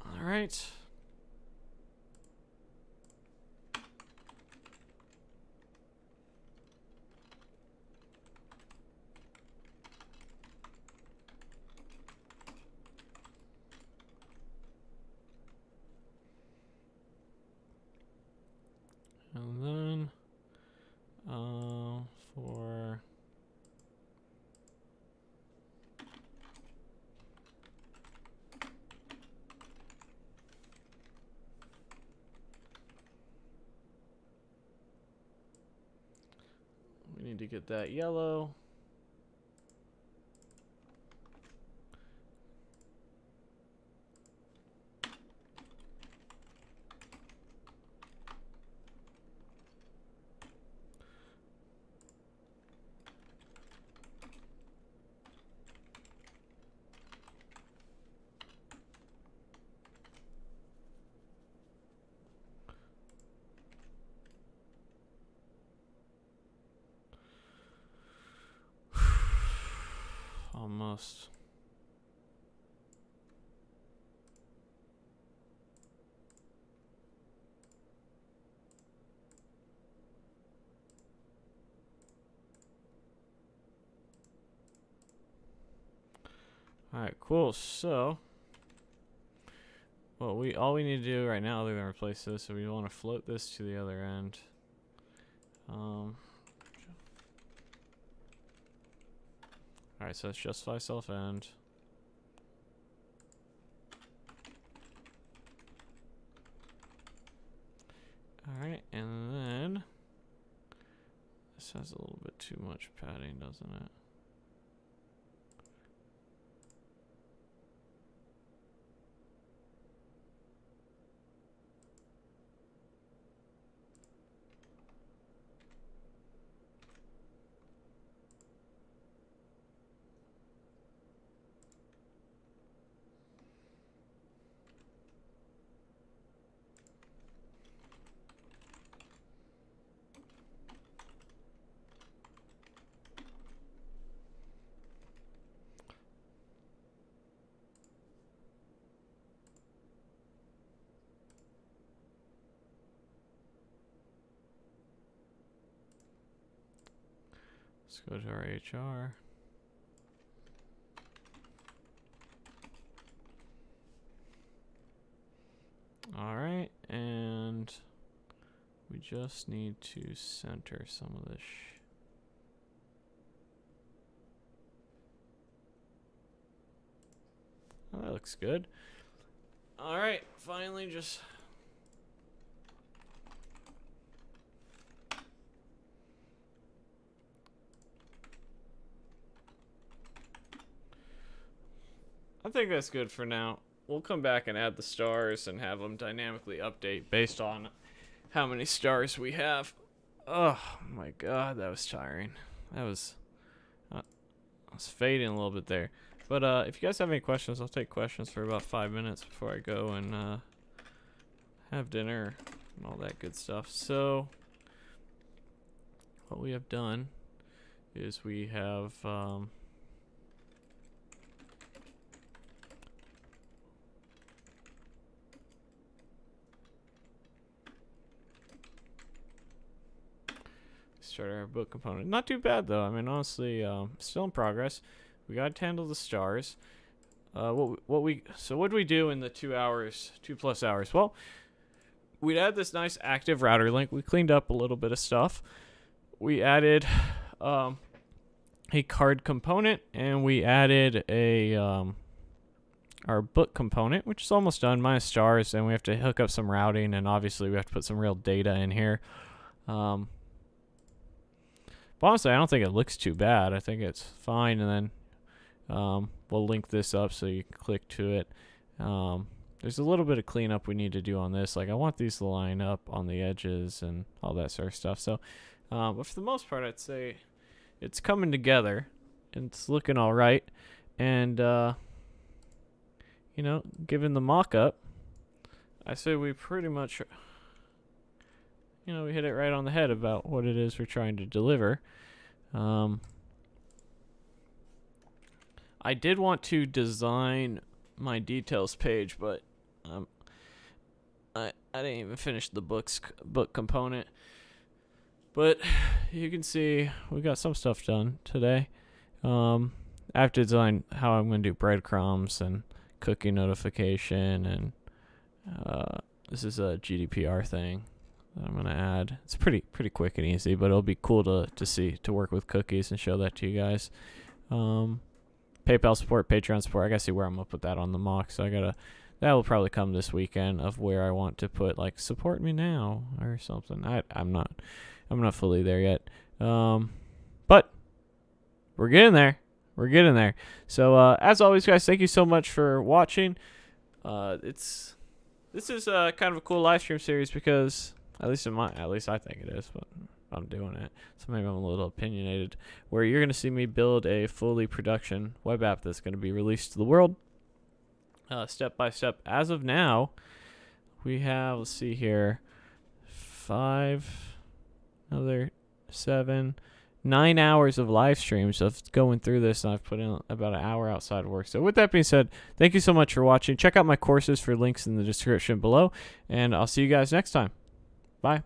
all right. And then for to get that yellow. Almost. Alright, cool. So well, all we need to do right now, other than replace this, so we want to float this to the other end. Alright, so it's justify self end. Alright, and then this has a little bit too much padding, doesn't it? Let's go to our HR. All right, and we just need to center some of this. Oh, that looks good. All right, finally just I think that's good for now. We'll come back and add the stars and have them dynamically update based on how many stars we have. Oh my god, that was tiring. That was I was fading a little bit there. But if you guys have any questions, I'll take questions for about 5 minutes before I go and have dinner and all that good stuff. So what we have done is we have start our book component. Not too bad though. I mean, honestly, still in progress. We got to handle the stars. So what did we do in the 2+ hours? Well, we added this nice active router link. We cleaned up a little bit of stuff. We added a card component, and we added a our book component, which is almost done, minus stars, and we have to hook up some routing, and obviously we have to put some real data in here. But honestly, I don't think it looks too bad. I think it's fine, and then we'll link this up so you can click to it. There's a little bit of cleanup we need to do on this. Like, I want these to line up on the edges and all that sort of stuff. So, but for the most part, I'd say it's coming together, and it's looking all right. And, you know, given the mock-up, I say we pretty much, you know, we hit it right on the head about what it is we're trying to deliver. I did want to design my details page, but I didn't even finish the book component. But you can see we got some stuff done today. I have to design how I'm going to do breadcrumbs and cookie notification, and this is a GDPR thing that I'm gonna add. It's pretty quick and easy, but it'll be cool to work with cookies and show that to you guys. PayPal support, Patreon support. I gotta see where I'm gonna put that on the mock. So that will probably come this weekend of where I want to put like support me now or something. I'm not fully there yet. we're getting there. We're getting there. So as always, guys, thank you so much for watching. This is kind of a cool live stream series because at least I think it is, but I'm doing it. So maybe I'm a little opinionated. Where you're gonna see me build a fully production web app that's gonna be released to the world, step by step. As of now, we have, let's see here, 5, another 7, 9 hours of live streams of going through this, and I've put in about an hour outside of work. So with that being said, thank you so much for watching. Check out my courses for links in the description below, and I'll see you guys next time. Bye.